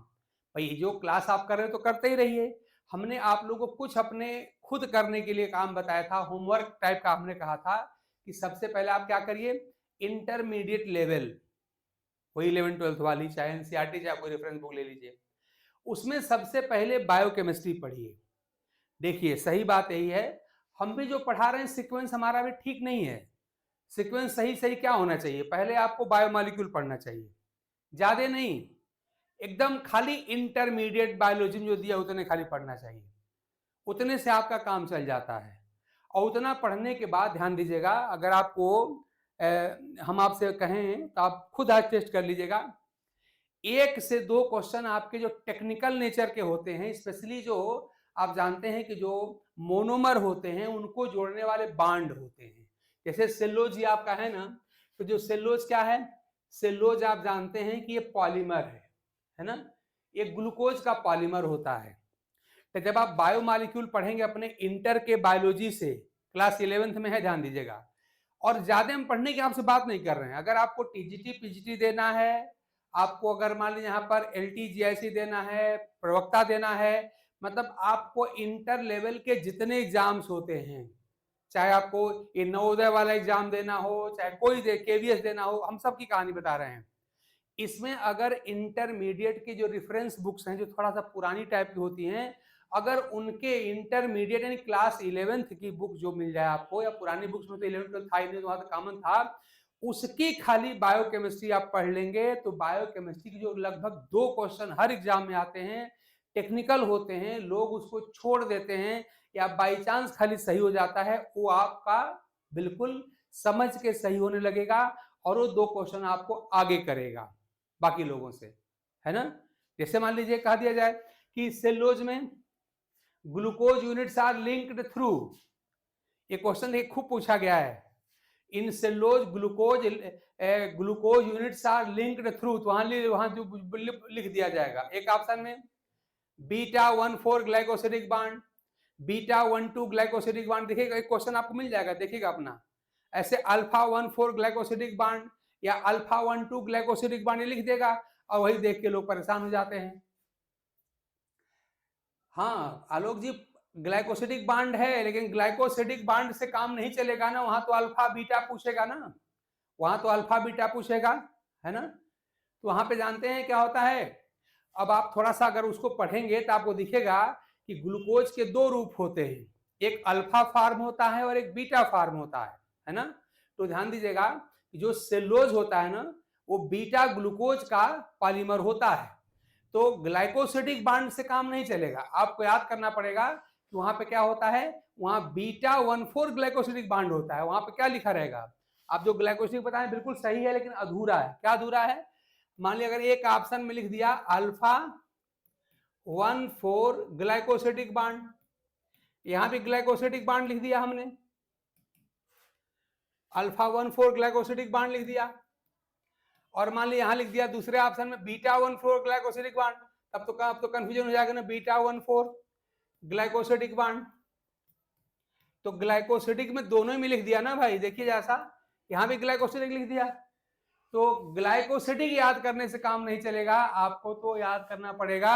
भाई जो क्लास आप कर रहे हो तो करते ही रहिए। हमने आप लोगों को कुछ अपने खुद करने के लिए काम बताया था, होमवर्क टाइप का हमने कहा था कि सबसे पहले आप क्या करिए, इंटरमीडिएट लेवल, वही 11वीं 12वीं वाली, चाहे एनसीईआरटी चाहे कोई रेफरेंस बुक ले लीजिए, उसमें सबसे पहले बायोकेमिस्ट्री पढ़िए। देखिए सही बात यही है, हम भी जो पढ़ा रहे हैं सीक्वेंस हमारा भी ठीक नहीं है। सीक्वेंस सही सही क्या होना चाहिए, पहले आपको बायोमॉलिक्यूल पढ़ना चाहिए, ज्यादा नहीं, एकदम खाली इंटरमीडिएट बायोलॉजी में जो दिया उतने खाली पढ़ना चाहिए, उतने से आपका काम चल जाता है। और उतना पढ़ने के बाद ध्यान दीजिएगा, अगर आपको हम आपसे कहें तो आप खुद आज टेस्ट कर लीजिएगा, 1 से 2 क्वेश्चन आपके जो टेक्निकल नेचर के होते हैं, स्पेशली जो आप जानते हैं कि जो मोनोमर होते हैं उनको जोड़ने वाले बांड होते हैं, जैसे सेलुलोज ही आपका है ना, तो जो सेलुलोज क्या है, सेलुलोज आप जानते हैं कि ये पॉलीमर है ना, ये ग्लूकोज का पॉलीमर होता है। तो जब आप बायोमॉलिक्यूल पढ़ेंगे अपने इंटर के बायोलॉजी से, क्लास 11th में है, ध्यान दीजिएगा, और ज्यादा हम पढ़ने की आपसे बात नहीं कर रहे हैं। अगर आपको टीजीटी पीजीटी देना है, आपको अगर मान लीजिए यहाँ पर एलटी जीआईसी देना है, प्रवक्ता देना है, मतलब आपको इंटर लेवल के जितने एग्जाम्स होते हैं, चाहे आपको ये नवोदय वाला एग्जाम देना हो, चाहे कोई केवीएस देना हो, हम सब की कहानी बता रहे हैं। इसमें अगर इंटरमीडिएट की जो रेफरेंस बुक्स हैं जो थोड़ा सा पुरानी टाइप की होती हैं, अगर उनके इंटरमीडिएट यानी क्लास 11th की बुक जो मिल जाए आपको, या पुरानी बुक्स में तो 11th था ही नहीं, वहां तो कॉमन था, उसकी खाली बायोकेमिस्ट्री आप पढ़ लेंगे तो बायोकेमिस्ट्री की जो लगभग 2 क्वेश्चन हर एग्जाम में आते हैं, टेक्निकल होते हैं, लोग उसको छोड़ देते हैं या बाई चांस खाली सही हो जाता है, वो आपका बिल्कुल समझ के सही होने लगेगा और वो 2 क्वेश्चन आपको आगे करेगा बाकी लोगों से, है ना। जैसे मान लीजिए कहा दिया जाए कि सेलुलोज में glucose units are linked through, ये क्वेश्चन खूब पूछा गया है, in cellulose glucose units are linked through, तो वहां जो लिख दिया जाएगा एक ऑप्शन में β14 ग्लाइकोसिडिक बांड, β12 ग्लाइकोसिडिक बांड, देखिएगा एक क्वेश्चन आपको मिल जाएगा, देखिएगा अपना, ऐसे अल्फा 14 ग्लाइकोसिडिक बांड या अल्फा 12 ग्लाइकोसिडिक बांड लिख देगा, और वही देख के लोग परेशान हो जाते हैं। हाँ आलोक जी, ग्लाइकोसिडिक बांड है, लेकिन ग्लाइकोसिडिक बांड से काम नहीं चलेगा ना, वहां तो अल्फा बीटा पूछेगा ना, वहां तो अल्फा बीटा पूछेगा, है ना। तो वहां पे जानते हैं क्या होता है, अब आप थोड़ा सा अगर उसको पढ़ेंगे तो आपको दिखेगा कि ग्लूकोज के 2 रूप होते हैं, एक अल्फा फॉर्म होता है और एक बीटा फॉर्म होता है ना। तो ध्यान दीजिएगा कि जो सेलुलोज होता है ना, वो बीटा ग्लूकोज का पॉलीमर होता है, तो ग्लाइकोसिडिक बांड से काम नहीं चलेगा, आपको याद करना पड़ेगा कि वहां पे क्या होता है, वहां β14 ग्लाइकोसिडिक बांड होता है, वहां पे क्या लिखा रहेगा, आप जो ग्लाइकोसिडिक बताएं बिल्कुल सही है, लेकिन अधूरा है। क्या अधूरा है, मान लिया अगर एक ऑप्शन में लिख दिया अल्फा 14 ग्लाइकोसिडिक बांड, यहां भी ग्लाइकोसिडिक बांड लिख दिया हमने, अल्फा 14 ग्लाइकोसिडिक बांड लिख दिया, और मान लिया यहां लिख दिया दूसरे ऑप्शन में β14 ग्लाइकोसिडिक बांड, अब तो कंफ्यूजन हो जाएगा ना, β14 ग्लाइकोसिडिक बांड, तो ग्लाइकोसिडिक में दोनों में लिख दिया ना भाई, देखिए जैसा यहां भी ग्लाइकोसिडिक लिख दिया, तो ग्लाइकोसिडिक याद करने से काम नहीं चलेगा, आपको तो याद करना पड़ेगा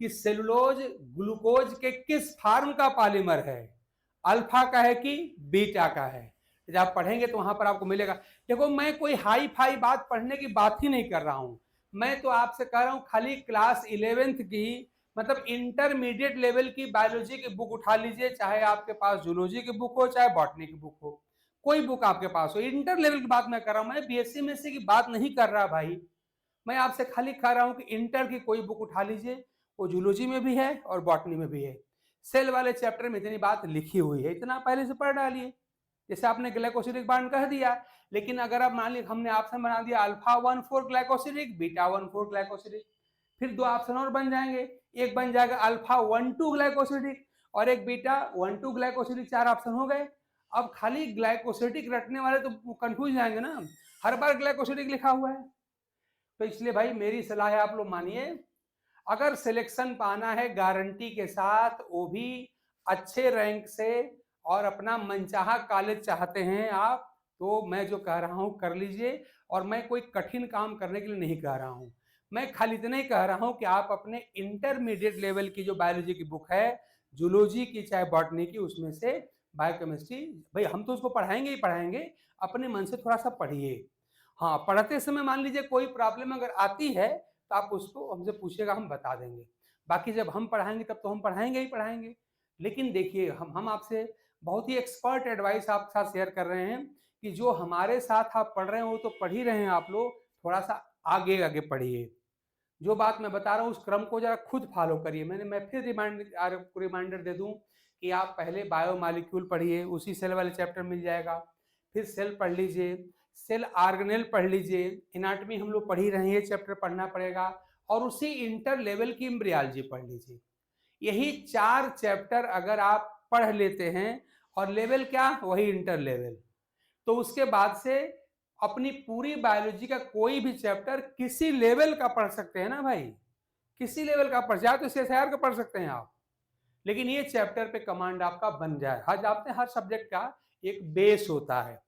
कि सेलुलोज ग्लूकोज के किस फॉर्म का पॉलीमर है, अल्फा का है कि बीटा का है। जब आप पढ़ेंगे तो वहां पर आपको मिलेगा। देखो मैं कोई हाई फाई बात पढ़ने की बात ही नहीं कर रहा हूं, मैं तो आपसे कह रहा हूं खाली क्लास 11th की मतलब इंटरमीडिएट लेवल की बायोलॉजी की बुक उठा लीजिए, चाहे आपके पास जूलॉजी की बुक हो चाहे बॉटनी की बुक हो, कोई बुक आपके पास हो। इंटर लेवल की बात मैं कर रहा हूं, मैं बीएससी में से की बात नहीं कर रहा भाई। मैं आपसे खाली कह रहा हूं कि इंटर की कोई बुक उठा लीजिए, वो जूलॉजी में भी है और बॉटनी में भी है। सेल वाले चैप्टर में इतनी बात लिखी हुई है, इतना पहले से पढ़ डालिए। जैसे आपने ग्लाइकोसिडिक बांड कह दिया, लेकिन अगर आप मान लीजिए हमने ऑप्शन बना दिया अल्फा 1,4 ग्लाइकोसिडिक, बीटा 1,4 ग्लाइकोसिडिक, फिर दो ऑप्शन और बन जाएंगे, एक बन जाएगा अल्फा 1,2 ग्लाइकोसिडिक और एक बीटा 1,2 ग्लाइकोसिडिक, 4 ऑप्शन हो गए। अब खाली ग्लाइकोसिडिक रटने वाले तो कंफ्यूज जाएंगे ना, हर बार ग्लाइकोसिडिक लिखा हुआ है। तो इसलिए भाई मेरी सलाह है, आप लोग मानिए, अगर सिलेक्शन पाना है गारंटी के साथ, वो भी अच्छे रैंक से, और अपना मनचाहा कॉलेज चाहते हैं आप, तो मैं जो कह रहा हूं कर लीजिए। और मैं कोई कठिन काम करने के लिए नहीं कह रहा हूं, मैं खाली इतना ही कह रहा हूं कि आप अपने इंटरमीडिएट लेवल की जो बायोलॉजी की बुक है, जूलॉजी की चाहे बॉटनी की, उसमें से बायोकेमिस्ट्री, भाई हम तो उसको पढ़ाएंगे ही पढ़ाएंगे, अपने मन से थोड़ा सा पढ़िए। हाँ, पढ़ते समय मान लीजिए कोई प्रॉब्लम अगर आती है तो आप उसको हमसे पूछिएगा, हम बता देंगे। बाकी जब हम पढ़ाएंगे तब तो हम पढ़ाएंगे ही पढ़ाएंगे। लेकिन देखिए हम आपसे बहुत ही एक्सपर्ट एडवाइस आपके साथ शेयर कर रहे हैं कि जो हमारे साथ आप पढ़ रहे हैं वो तो पढ़ ही रहे हैं, आप लोग थोड़ा सा आगे आगे पढ़िए। जो बात मैं बता रहा हूँ उस क्रम को जरा खुद फॉलो करिए। मैं फिर रिमाइंडर दे दूं कि आप पहले बायोमॉलिक्यूल पढ़िए, उसी सेल वाले चैप्टर मिल जाएगा। फिर सेल पढ़ लीजिए, सेल ऑर्गेनेल पढ़ लीजिए, एनाटॉमी हम लोग पढ़ ही रहे हैं, ये चैप्टर पढ़ना पड़ेगा। और उसी इंटर लेवल की एम्ब्रियोलॉजी पढ़ लीजिए। यही 4 चैप्टर अगर आप पढ़ लेते हैं, और लेवल क्या, वही इंटर लेवल, तो उसके बाद से अपनी पूरी बायोलॉजी का कोई भी चैप्टर किसी लेवल का पढ़ सकते हैं ना भाई, किसी लेवल का पढ़ जाए तो CSIR का पढ़ सकते हैं आप, लेकिन ये चैप्टर पे कमांड आपका बन जाए। हर आपने हर सब्जेक्ट का एक बेस होता है,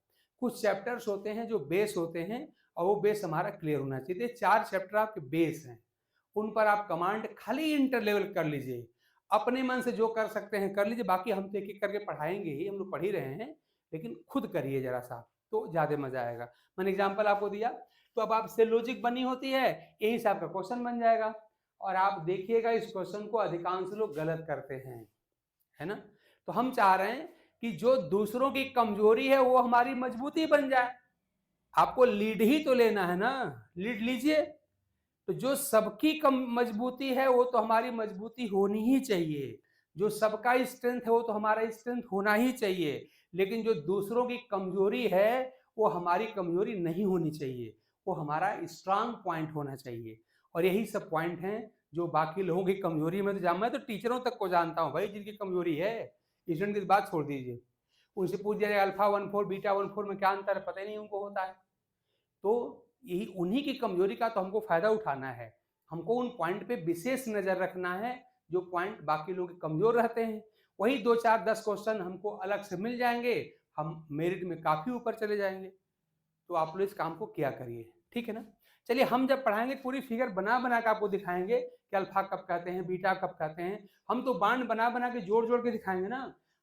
कुछ चैप्टर्स होते हैं जो बेस होते हैं, और वो बेस हमारा क्लियर होना चाहिए। 4 चैप्टर आपके बेस हैं, उन पर आप कमांड खाली इंटर लेवल कर लीजिए, अपने मन से जो कर सकते हैं कर लीजिए। बाकी हम तो एक एक करके पढ़ाएंगे ही, हम लोग पढ़ ही रहे हैं, लेकिन खुद करिए जरा सा, तो ज्यादा मजा आएगा। मैंने एग्जाम्पल आपको दिया, तो अब आप से लॉजिक बनी होती है, यही से आपका क्वेश्चन बन जाएगा। और आप देखिएगा इस क्वेश्चन को अधिकांश लोग गलत करते हैं, है ना। तो हम चाह रहे हैं कि जो दूसरों की कमजोरी है वो हमारी मजबूती बन जाए। आपको लीड ही तो लेना है ना, लीड लीजिए। तो जो सबकी कम मजबूती है वो तो हमारी मजबूती होनी ही चाहिए, जो सबका स्ट्रेंथ है वो तो हमारा स्ट्रेंथ होना ही चाहिए। लेकिन जो दूसरों की कमजोरी है वो हमारी कमजोरी नहीं होनी चाहिए, वो हमारा स्ट्रांग पॉइंट होना चाहिए। और यही सब पॉइंट हैं जो बाकी लोगों की कमजोरी में तो मैं तो टीचरों तक को जानता हूँ भाई जिनकी कमजोरी है। स्टूडेंट की बात छोड़ दीजिए, उनसे पूछ दिया अल्फा 1,4 बीटा 1,4 में क्या अंतर है, पता ही नहीं उनको होता है। तो यही उन्हीं की कमजोरी का तो हमको फायदा उठाना है, हमको उन पॉइंट पे विशेष नजर रखना है जो पॉइंट बाकी लोग कमजोर रहते हैं। वही 2 4 10 क्वेश्चन हमको अलग से मिल जाएंगे, हम मेरिट में काफी ऊपर चले जाएंगे। तो आप लोग इस काम को किया करिए, ठीक है ना। चलिए हम जब पढ़ाएंगे पूरी फिगर बना बना के आपको दिखाएंगे कि अल्फा कब कहते हैं, बीटा कब कहते हैं। हम तो बांड बना बना के जोड़ जोड़ के दिखाएंगे ना।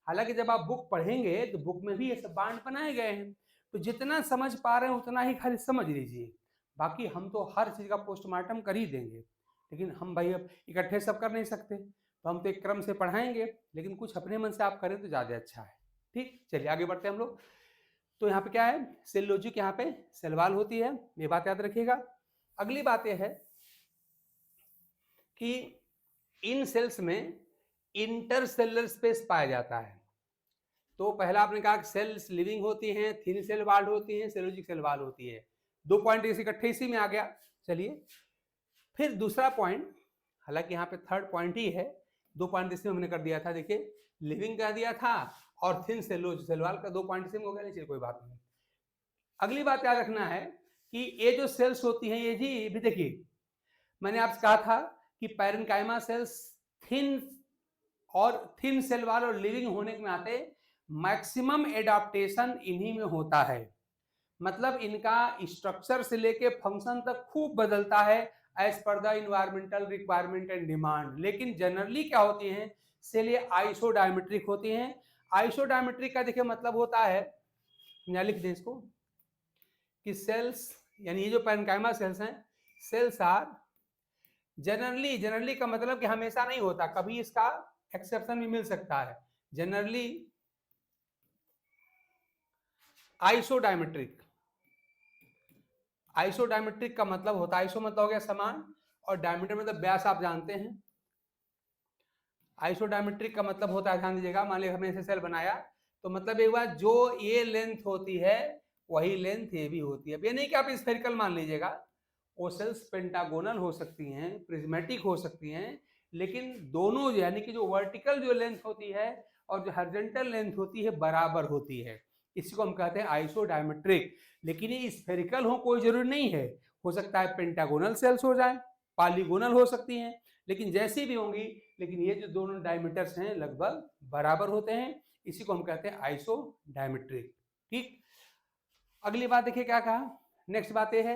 हालांकि जब आप बुक पढ़ेंगे तो बुक में भी ये सब बांड बनाए गए हैं, तो जितना समझ पा रहे हैं उतना ही खाली समझ लीजिए। बाकी हम तो हर चीज का पोस्टमार्टम कर ही देंगे, लेकिन हम भाई अब इकट्ठे सब कर नहीं सकते, तो हम तो एक क्रम से पढ़ाएंगे, लेकिन कुछ अपने मन से आप करें तो ज्यादा अच्छा है। ठीक, चलिए आगे बढ़ते हैं हम लोग। तो यहाँ पे क्या है, सेल लॉजिक, यहाँ पे सेल वॉल होती है, ये बात याद रखिएगा। अगली बात यह है कि इन सेल्स में इंटरसेलुलर स्पेस पाया जाता है। तो पहला आपने कहा कि सेल्स लिविंग होती हैं, थिन सेल वॉल होती हैं, सेलुलॉजिक सेल वॉल होती है। 2 पॉइंट इकट्ठे इसी में आ गया। चलिए फिर दूसरा पॉइंट, हालांकि यहाँ पे थर्ड पॉइंट ही है, 2 पॉइंट इसमें हमने कर दिया था, देखिए लिविंग कह दिया था और थिन सेलुलॉज सेल वॉल का 2 पॉइंट इसमें हो गया, चलिए कोई बात नहीं। अगली बात याद रखना है कि ये जो सेल्स होती हैं ये जी भी देखिए, मैंने आपसे कहा था कि parenchyma cells thin cell wall और लिविंग होने के नाते मैक्सिमम एडाप्टेशन इन्हीं में होता है। मतलब इनका स्ट्रक्चर से लेके फंक्शन तक खूब बदलता है as per the environmental requirement and demand. लेकिन जनरली क्या होती हैं, सेल ये आइसोडायमेट्रिक होती हैं। आइसोडायमेट्रिक का देखिए मतलब होता है, यहाँ लिख दें इसको, कि सेल्स यानी ये जो पैरेन्काइमा सेल्स हैं, सेल्स आर जनरली का मतलब कि हमेशा नहीं होता, कभी इसका एक्सेप्शन भी मिल सकता है, जनरली आइसोडायमेट्रिक। आइसोडायमेट्रिक का मतलब होता है, आइसो मतलब हो गया समान, और डायमीटर मतलब व्यास आप जानते हैं। आइसोडायमेट्रिक का मतलब होता है, ध्यान दीजिएगा, मान लीजिए हमने ऐसे सेल बनाया, तो मतलब एक बार जो ये लेंथ होती है वही लेंथ ये भी होती है। अब ये नहीं कि आप स्फेरिकल मान लीजिएगा, वो सेल्स पेंटागोनल हो सकती हैं, प्रिज्मेटिक हो सकती हैं, लेकिन दोनों यानी कि जो वर्टिकल जो लेंथ होती है और जो हॉरिजॉन्टल लेंथ होती है बराबर होती है, इसी को हम कहते हैं आइसोडायमेट्रिक। लेकिन ये स्फेरिकल हो कोई जरूरी नहीं है, हो सकता है पेंटागोनल सेल्स हो जाए, पॉलीगोनल हो सकती हैं, लेकिन जैसी भी होंगी, लेकिन ये जो दोनों डायमीटर्स हैं लगभग बराबर होते हैं, इसी को हम कहते हैं आइसोडायमेट्रिक। ठीक, अगली बात देखिए क्या कहा, नेक्स्ट बात ये है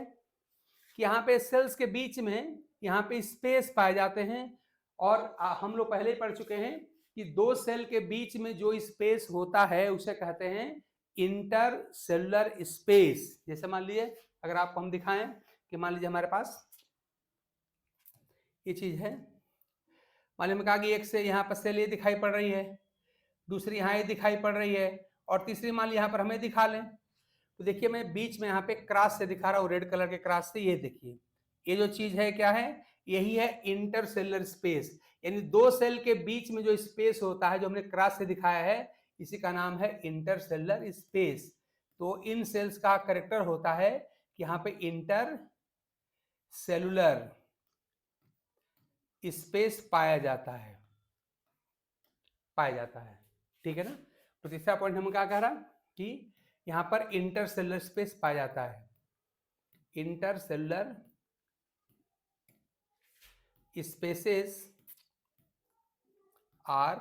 कि यहाँ पे सेल्स के बीच में यहाँ पे स्पेस पाए जाते हैं, और हम लोग पहले ही पढ़ चुके हैं कि दो सेल के बीच में जो स्पेस होता है उसे कहते हैं इंटरसेलुलर स्पेस। जैसे मान लीजिए अगर आपको हम दिखाएं कि मान लीजिए हमारे पास ये चीज है, मान लीजिए कहा कि एक से यहाँ पर सेल ये दिखाई पड़ रही है, दूसरी यहाँ ये दिखाई पड़ रही है, और तीसरी मान लीजिए यहाँ पर हमें दिखा लें, तो देखिए मैं बीच में यहाँ पे क्रॉस से दिखा रहा हूँ, रेड कलर के क्रॉस से। ये देखिए ये जो चीज है क्या है, यही है इंटरसेलुलर स्पेस, यानी दो सेल के बीच में जो स्पेस होता है जो हमने क्रॉस से दिखाया है, इसी का नाम है इंटरसेलुलर स्पेस। तो इन सेल्स का कैरेक्टर होता है कि यहाँ पे इंटर सेलुलर स्पेस पाया जाता है, ठीक है ना। तो तीसरा पॉइंट हम क्या कह रहा कि यहां पर इंटरसेलुलर स्पेस पाया जाता है, इंटरसेलुलर स्पेसेस आर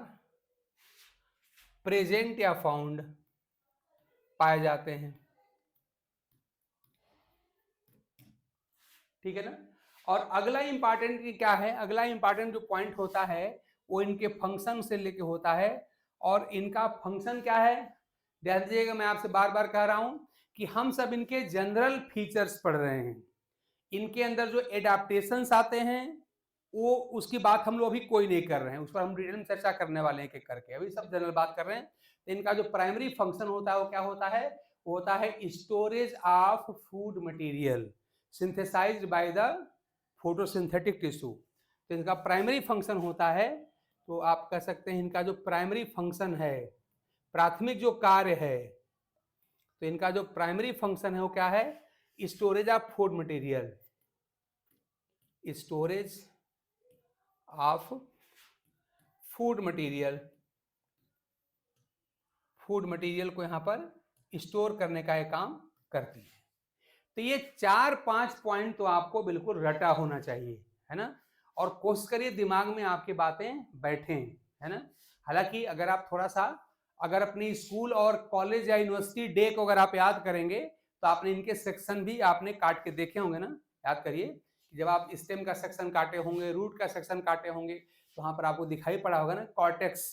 प्रेजेंट या फाउंड, पाए जाते हैं, ठीक है ना। और अगला इंपॉर्टेंट क्या है, अगला इंपॉर्टेंट जो पॉइंट होता है वो इनके फंक्शन से लेके होता है, और इनका फंक्शन क्या है, ध्यान दीजिएगा, मैं आपसे बार बार कह रहा हूं कि हम सब इनके जनरल फीचर्स पढ़ रहे हैं, इनके अंदर जो एडाप्टेशंस आते हैं वो उसकी बात हम लोग अभी कोई नहीं कर रहे हैं, उस पर हम डिटेल में चर्चा करने वाले हैं एक करके, अभी सब जनरल बात कर रहे हैं। तो इनका जो प्राइमरी फंक्शन होता है वो क्या होता है, वो होता है storage of food material synthesised by the photosynthetic tissue. तो इनका प्राइमरी फंक्शन होता है, तो आप कह सकते हैं इनका जो प्राइमरी फंक्शन है, प्राथमिक जो कार्य है, तो इनका जो प्राइमरी फंक्शन है वो क्या है, storage of food material, storage of food material, food material को यहां पर स्टोर करने का ये काम करती है। तो ये 4-5 पॉइंट तो आपको बिल्कुल रटा होना चाहिए, है ना, और कोशिश करिए दिमाग में आपकी बातें बैठें, है ना। हालांकि अगर आप थोड़ा सा अगर अपनी स्कूल और कॉलेज या यूनिवर्सिटी डे को अगर आप याद करेंगे तो आपने इनके सेक्शन भी आपने काट के देखे होंगे ना, याद करिए जब आप स्टेम का सेक्शन काटे होंगे, रूट का सेक्शन काटे होंगे, तो वहां पर आपको दिखाई पड़ा होगा ना कॉर्टेक्स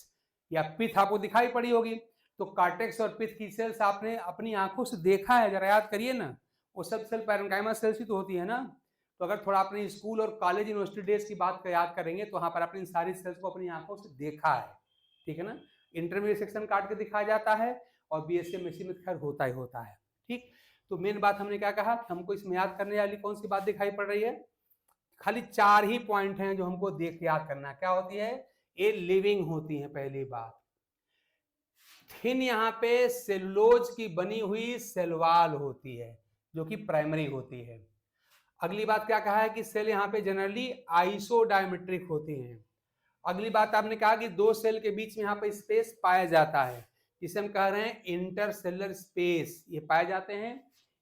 या पिथ आपको दिखाई पड़ी होगी। तो कॉर्टेक्स और पिथ की सेल्स आपने अपनी आंखों से देखा है, जरा याद करिए ना, वो सब सेल पैरेन्काइमा सेल्स ही तो होती है ना। तो अगर थोड़ा अपने स्कूल और कॉलेज यूनिवर्सिटी डेज की बात याद करेंगे तो वहां पर अपनी सारी सेल्स को अपनी आंखों से देखा है, ठीक है ना। इंटरमीडिएट सेक्शन काट के दिखाया जाता है और बीएससी एमएससी में खैर होता ही होता है, ठीक। तो मेन बात हमने क्या कहा कि हमको इसमें याद करने वाली कौन सी बात दिखाई पड़ रही है, खाली 4 ही पॉइंट हैं जो हमको देख के याद करना। क्या होती है, ये लिविंग होती है, पहली बात। थिन यहाँ पे सेलुलोज की बनी हुई सेलवाल होती है जो कि प्राइमरी होती है। अगली बात क्या कहा है कि सेल यहाँ पे जनरली आइसोडायमेट्रिक होती हैं। अगली बात आपने कहा कि दो सेल के बीच में यहाँ पे स्पेस पाया जाता है, जिसे हम कह रहे हैं इंटरसेलुलर स्पेस, ये पाए जाते हैं।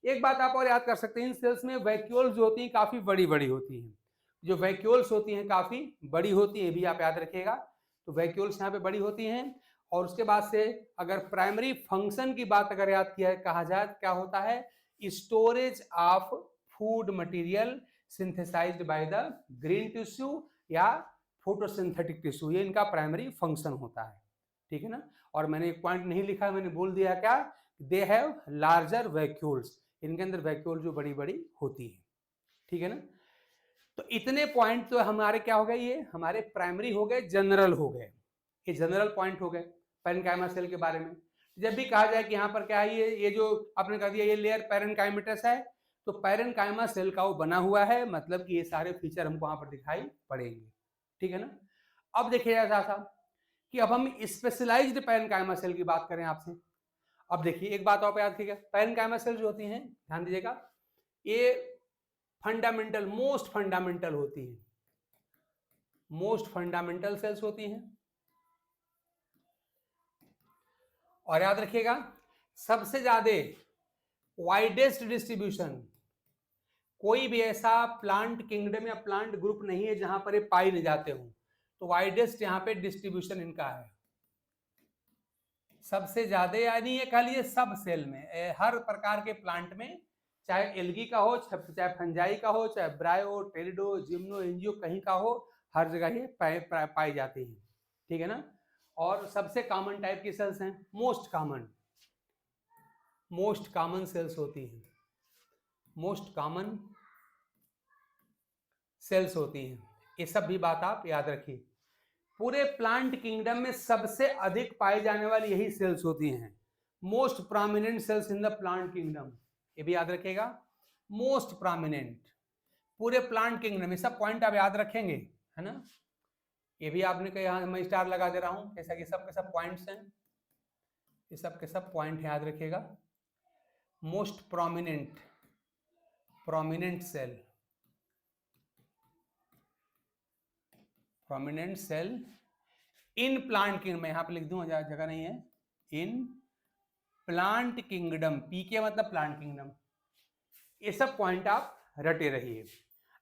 एक बात आप और याद कर सकते हैं, इन सेल्स में वैक्यूल्स जो होती हैं काफी बड़ी बड़ी होती हैं, जो वैक्यूल्स होती हैं काफी बड़ी होती है, भी आप याद रखिएगा। तो वैक्यूल्स यहाँ पे बड़ी होती हैं। और उसके बाद से अगर प्राइमरी फंक्शन की बात अगर याद किया कहा जाए क्या होता है, storage of food material synthesised by the green tissue या फोटोसिंथेटिक टिश्यू, ये इनका प्राइमरी फंक्शन होता है, ठीक है ना। और मैंने एक पॉइंट नहीं लिखा, मैंने बोल दिया क्या, दे हैव लार्जर वैक्यूल्स, इनके अंदर वैक्यूल जो बड़ी बड़ी होती है, ठीक है ना। तो इतने पॉइंट तो हमारे क्या हो गए, ये हमारे प्राइमरी हो गए, जनरल हो गए, ये जनरल पॉइंट हो गए पैरेन्काइमा सेल के बारे में। जब भी कहा जाए कि यहाँ पर क्या है, ये जो आपने कह दिया ये लेयर पैरेन्काइमेटस है, तो पैरेन्काइमा सेल का वो बना हुआ है, मतलब कि ये सारे फीचर हमको वहां पर दिखाई पड़ेंगे, ठीक है ना। अब देखिए साहब कि अब हम स्पेशलाइज्ड पैरेन्काइमा सेल की बात करें आपसे। अब देखिए एक बात आप याद कीजिएगा, पैरेन्काइमा सेल जो होती हैं, ध्यान दीजिएगा, ये फंडामेंटल, मोस्ट फंडामेंटल होती है, मोस्ट फंडामेंटल सेल्स होती हैं। और याद रखिएगा सबसे ज्यादा वाइडेस्ट डिस्ट्रीब्यूशन, कोई भी ऐसा प्लांट किंगडम या प्लांट ग्रुप नहीं है जहां पर ये पाए नहीं जाते हो, तो वाइडेस्ट यहाँ पे डिस्ट्रीब्यूशन इनका है सबसे ज्यादा, यानी ये कह लिए सब सेल में, हर प्रकार के प्लांट में, चाहे एल्गी का हो, चाहे फंजाई का हो, चाहे ब्रायो, टेरिडो, जिम्नो, एंजियो कहीं का हो, हर जगह ये पाई जाती है, ठीक है ना। और सबसे कॉमन टाइप की सेल्स हैं, मोस्ट कॉमन सेल्स होती हैं, मोस्ट कॉमन सेल्स होती हैं, ये सब भी बात आप याद रखिए। पूरे प्लांट किंगडम में सबसे अधिक पाई जाने वाली यही सेल्स होती हैं, most prominent cells in the plant kingdom, ये भी याद रखिएगा, मोस्ट प्रोमिनेंट पूरे प्लांट किंगडम में, सब पॉइंट आप याद रखेंगे, है ना। ये भी आपने कहा, यहाँ मैं स्टार लगा दे रहा हूं, जैसा कि सब के सब पॉइंट्स हैं, ये सब के सब पॉइंट याद रखिएगा। Most prominent cell in plant kingdom, मैं यहां पे लिख दूं, जगह नहीं है, इन प्लांट किंगडम, पी के मतलब प्लांट किंगडम, ये सब पॉइंट आप रटे रहिए।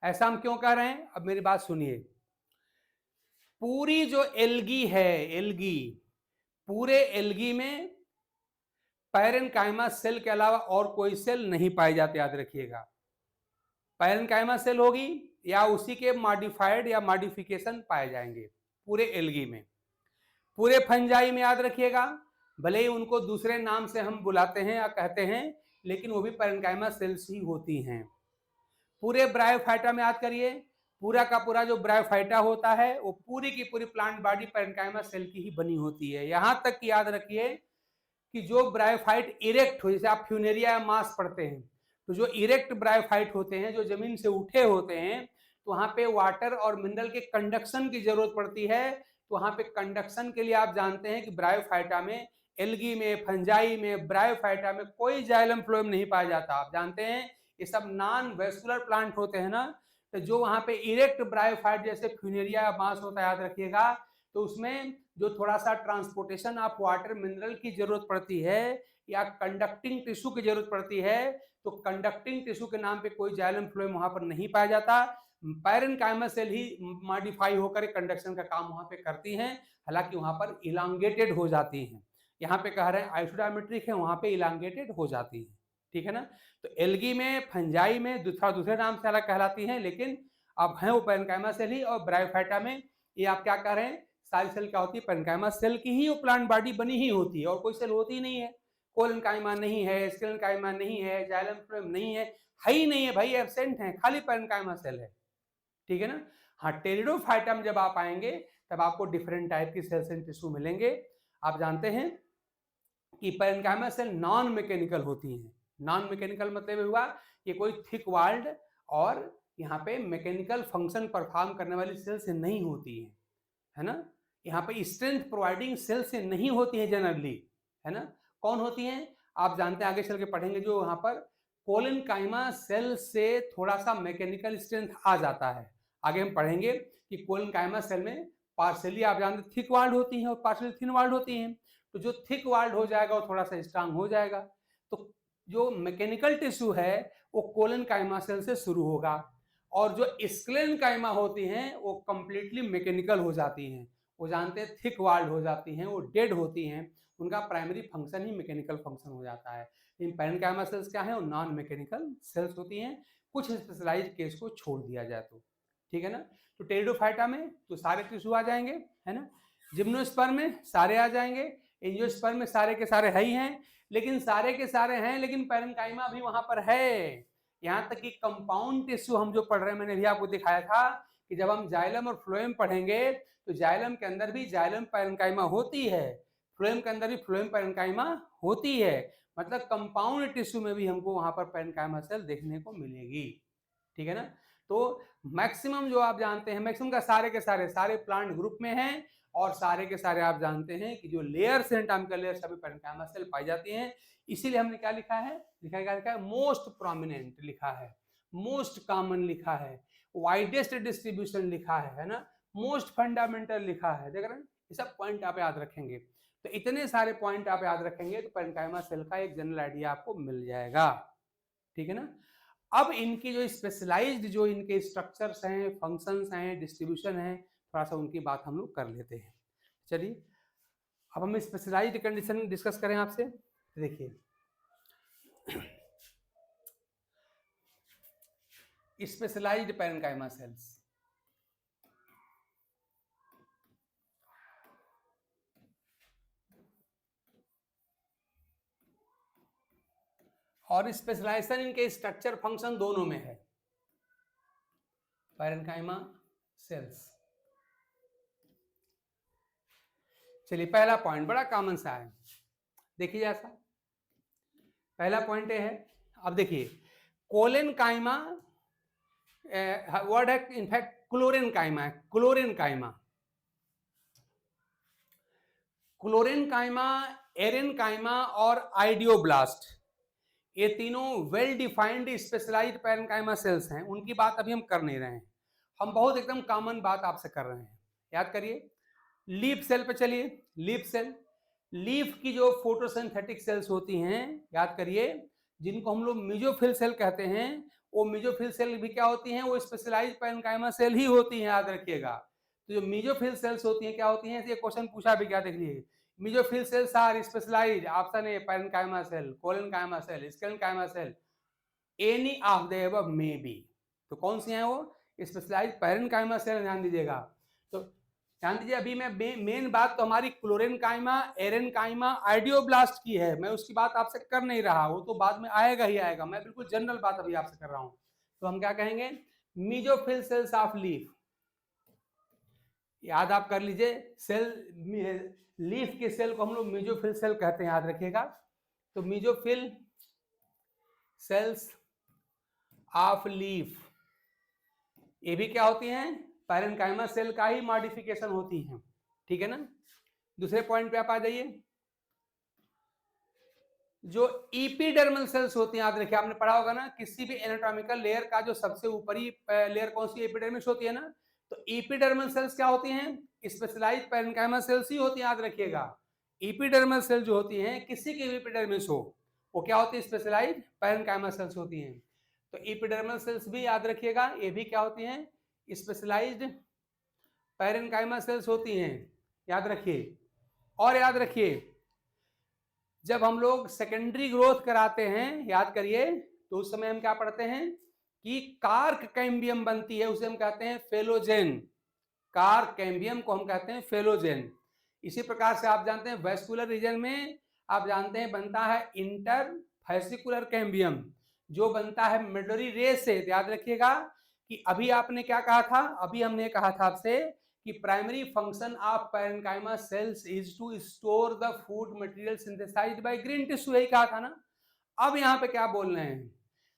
ऐसा हम क्यों कह रहे हैं, अब मेरी बात सुनिए, पूरी जो एल्गी है, एल्गी, पूरे एल्गी में पैरेन्काइमा सेल के अलावा और कोई सेल नहीं पाए जाते, याद रखिएगा। पैरेन्काइमा सेल होगी या उसी के मॉडिफाइड या मॉडिफिकेशन पाए जाएंगे पूरे एल्गी में। पूरे फंजाई में याद रखिएगा, भले ही उनको दूसरे नाम से हम बुलाते हैं या कहते हैं, लेकिन वो भी पैरेन्काइमा सेल्स ही होती हैं। पूरे ब्रायोफाइटा में याद करिए, पूरा का पूरा जो ब्रायोफाइटा होता है वो पूरी की पूरी प्लांट बॉडी पैरेन्काइमा सेल की ही बनी होती है। यहां तक कि याद रखिए कि जो ब्रायोफाइट इरेक्ट हो, जैसे आप फ्यूनेरिया या मास पढ़ते हैं, तो जो इरेक्ट ब्रायोफाइट होते हैं, जो जमीन से उठे होते हैं, तो वहां पे वाटर और मिनरल के कंडक्शन की जरूरत पड़ती है। तो वहां पे कंडक्शन के लिए आप जानते हैं कि ब्रायोफाइटा में, एल्गी में, फंजाई में, ब्रायोफाइटा में कोई जाइलम फ्लोएम नहीं पाया जाता, आप जानते हैं, ये सब नॉन वेस्कुलर प्लांट होते हैं ना। तो जो वहां पे इरेक्ट ब्रायोफाइट जैसे फ्यूनेरिया या मास होता है, याद रखिएगा, तो उसमें जो थोड़ा सा ट्रांसपोर्टेशन ऑफ वाटर मिनरल की जरूरत पड़ती है या कंडक्टिंग टिश्यू की जरूरत पड़ती है, तो कंडक्टिंग टिश्यू के नाम पे कोई जाइलम फ्लोएम वहां पर नहीं पाया जाता। पैरेन्काइमा सेल ही मॉडिफाई होकर कंडक्शन का काम वहां पे करती हैं, हालांकि वहां पर इलांगेटेड हो जाती हैं। यहाँ पे कह रहे हैं आइसोडायमेट्रिक है, वहां पे इलांगेटेड हो जाती है, ठीक है ना। तो एल्गी में, फंजाई में दूसरे नाम से अलग कहलाती हैं, लेकिन अब है वो पैरेन्काइमा सेल ही। और ब्रायोफाइटा में ये आप क्या कह रहे हैं, सारी सेल क्या होती है, पैरेन्काइमा सेल की ही वो प्लांट बॉडी बनी ही होती है, और कोई सेल होती ही नहीं है। कोलेनकाइमा नहीं है, स्केलेनकाइमा नहीं है, जाइलम फ्लोएम नहीं है, ही नहीं है भाई, एब्सेंट है, खाली पैरेन्काइमा सेल है, ठीक है ना। हाँ, टेरिडोफाइटा में जब आप आएंगे तब आपको डिफरेंट टाइप की सेल्स एंड टिश्यू मिलेंगे। आप जानते हैं कि पैरेन्काइमा सेल नॉन मैकेनिकल होती हैं। नॉन मैकेनिकल मतलब हुआ कि कोई थिक वाल्ड और यहाँ पे मैकेनिकल फंक्शन परफॉर्म करने वाली सेल से नहीं होती है ना। यहाँ पे स्ट्रेंथ प्रोवाइडिंग सेल से नहीं होती है जनरली, है ना। कौन होती हैं आप जानते हैं, आगे चल के पढ़ेंगे, जो यहाँ पर कोलेनकाइमा सेल से थोड़ा सा मैकेनिकल स्ट्रेंथ आ जाता है। आगे हम पढ़ेंगे कि कोलेनकाइमा सेल में पार्शियली आप जानते थिक वाल्ड होती हैं और पार्शियली थिन वाल्ड होती हैं। तो जो थिक वाल्ड हो जाएगा वो थोड़ा सा स्ट्रांग हो जाएगा। तो जो मैकेनिकल टिश्यू है वो कोलेनकाइमा सेल से शुरू होगा, और जो स्क्लेरेनकाइमा होती हैं वो कंप्लीटली मैकेनिकल हो जाती हैं। वो जानते हैं थिक वाल्ड हो जाती हैं, वो डेड होती हैं, उनका प्राइमरी फंक्शन ही मैकेनिकल फंक्शन हो जाता है। इन पैरेन्काइमा सेल्स क्या है, वो नॉन मैकेनिकल सेल्स होती हैं, कुछ स्पेशलाइज्ड केस को छोड़ दिया जाए तो, ठीक है ना। तो टेरिडोफाइटा में तो सारे टिश्यू आ जाएंगे, है ना। जिम्नोस्पर्म में सारे आ जाएंगे, एंजियोस्पर्म में सारे के सारे है ही हैं, लेकिन सारे के सारे हैं, लेकिन पैरेन्काइमा भी वहां पर है। यहाँ तक कि कंपाउंड टिश्यू हम जो पढ़ रहे हैं, मैंने भी आपको दिखाया था कि जब हम जाइलम और फ्लोएम पढ़ेंगे तो जाइलम के अंदर भी जाइलम पैरेन्काइमा होती है, फ्लोएम के अंदर भी फ्लोएम पैरेन्काइमा होती है, मतलब कंपाउंड टिश्यू में भी हमको वहां पर पैरेन्काइमा सेल देखने को मिलेगी। ठीक है ना। तो मैक्सिमम जो आप जानते हैं, मैक्सिमम का सारे के सारे प्लांट ग्रुप में हैं, और सारे के सारे आप जानते हैं कि जो लेयर्स हैं, एनाटॉमिकल लेयर्स सभी पैरेन्काइमा सेल पाई जाती हैं। इसीलिए हमने क्या लिखा है, लिखा है मोस्ट प्रोमिनेंट लिखा है, मोस्ट कॉमन लिखा है, वाइडेस्ट डिस्ट्रीब्यूशन लिखा है ना, मोस्ट फंडामेंटल लिखा है। देख रहे हैं, ये सब पॉइंट आप याद रखेंगे। तो इतने सारे पॉइंट आप याद रखेंगे तो पैरेन्काइमा सेल का एक जनरल आइडिया आपको मिल जाएगा। ठीक है ना। अब इनकी जो स्पेशलाइज्ड जो इनके स्ट्रक्चर्स हैं, फंक्शंस हैं, डिस्ट्रीब्यूशन है, थोड़ा सा उनकी बात हम लोग कर लेते हैं। चलिए अब हम स्पेशलाइज्ड कंडीशन डिस्कस करें आपसे। देखिए स्पेशलाइज्ड पैरेन्काइमा सेल्स, और स्पेशलाइजेशन इनके स्ट्रक्चर फंक्शन दोनों में है पैरेन्काइमा सेल्स। चलिए पहला पॉइंट बड़ा कॉमन सा है, देखिए जैसा पहला पॉइंट है। अब देखिए कोलेनकाइमा वर्ड है, इनफैक्ट क्लोरेनकाइमा है, क्लोरेनकाइमा, क्लोरेनकाइमा, एरेनकाइमा और आइडियोब्लास्ट, ये तीनों well defined specialised parenchyma cells हैं। उनकी बात अभी हम कर नहीं रहे हैं, हम बहुत एकदम कॉमन बात आपसे कर रहे हैं। याद करिए लीफ सेल पे चलिए। लीफ सेल, लीफ की जो फोटोसिंथेटिक सेल्स होती हैं, याद करिए, जिनको हम लोग मेसोफिल सेल कहते हैं, वो मेसोफिल सेल भी क्या होती हैं, वो स्पेशलाइज्ड पैरेन्काइमा सेल ही होती हैं, याद रखिएगा। तो जो मेसोफिल सेल्स होती हैं क्या होती हैं, ये क्वेश्चन पूछा भी क्या, देख लीजिए। Mesophyll cells are specialised, option A parenchyma cell, collenchyma cell, sclerenchyma cell, any of the above may be. तो कौन सी हैं वो स्पेशलाइज्ड पैरेन्काइमा सेल, ध्यान दीजिएगा। तो ध्यान दीजिए, अभी मैं मेन बात तो हमारी क्लोरेनकाइमा, एरेनकाइमा, आइडियोब्लास्ट की है, मैं उसकी बात आपसे कर नहीं रहा, वो तो बाद में आएगा ही आएगा, मैं बिल्कुल जनरल बात अभी आपसे कर रहा हूं। तो हम क्या कहेंगे, मेसोफिल सेल्स ऑफ लीफ, याद आप कर लीजिए, सेल लीफ के सेल को हम लोग मेसोफिल सेल कहते हैं, याद रखिएगा। तो मेसोफिल सेल्स ऑफ लीफ ये भी क्या होती हैं, पैरेन्काइमा सेल का ही मॉडिफिकेशन होती हैं। ठीक है ना। दूसरे पॉइंट पे आप आ जाइए, जो इपिडर्मल सेल्स होती हैं, याद रखिए, आपने पढ़ा होगा ना, किसी भी एनाटॉमिकल लेयर का जो सबसे ऊपरी लेयर कौन सी, एपिडर्मिस होती है ना। तो इपिडर्मल सेल्स क्या होती हैं, स्पेशलाइज्ड पैरेन्काइमा सेल्स ही होती हैं, याद रखिएगा। इपिडर्मल सेल जो होती हैं, किसी की भी एपिडर्मिस हो, वो क्या होती है, स्पेशलाइज्ड पैरेन्काइमा सेल्स होती हैं। तो एपिडर्मल सेल्स भी याद रखिएगा, ये भी क्या होती हैं, स्पेशलाइज्ड पैरेन्काइमा सेल्स होती हैं, याद रखिए। और याद रखिए, जब हम लोग सेकेंडरी ग्रोथ कराते हैं, याद करिए, तो उस समय हम क्या पढ़ते हैं कि कार्क कैम्बियम बनती है, उसे हम कहते हैं फेलोजेन। कार्क कैम्बियम को हम कहते हैं फेलोजेन। इसी प्रकार से आप जानते हैं वेस्कुलर रीजन में आप जानते हैं बनता है इंटरफेसिकुलर कैम्बियम, जो बनता है मेडुलरी रेस से। याद रखिएगा कि अभी आपने क्या कहा था, अभी हमने कहा था आपसे कि primary function of parenchyma cells is to store the food material synthesised by green tissue, यही कहा था ना। अब यहाँ पे क्या बोल रहे हैं,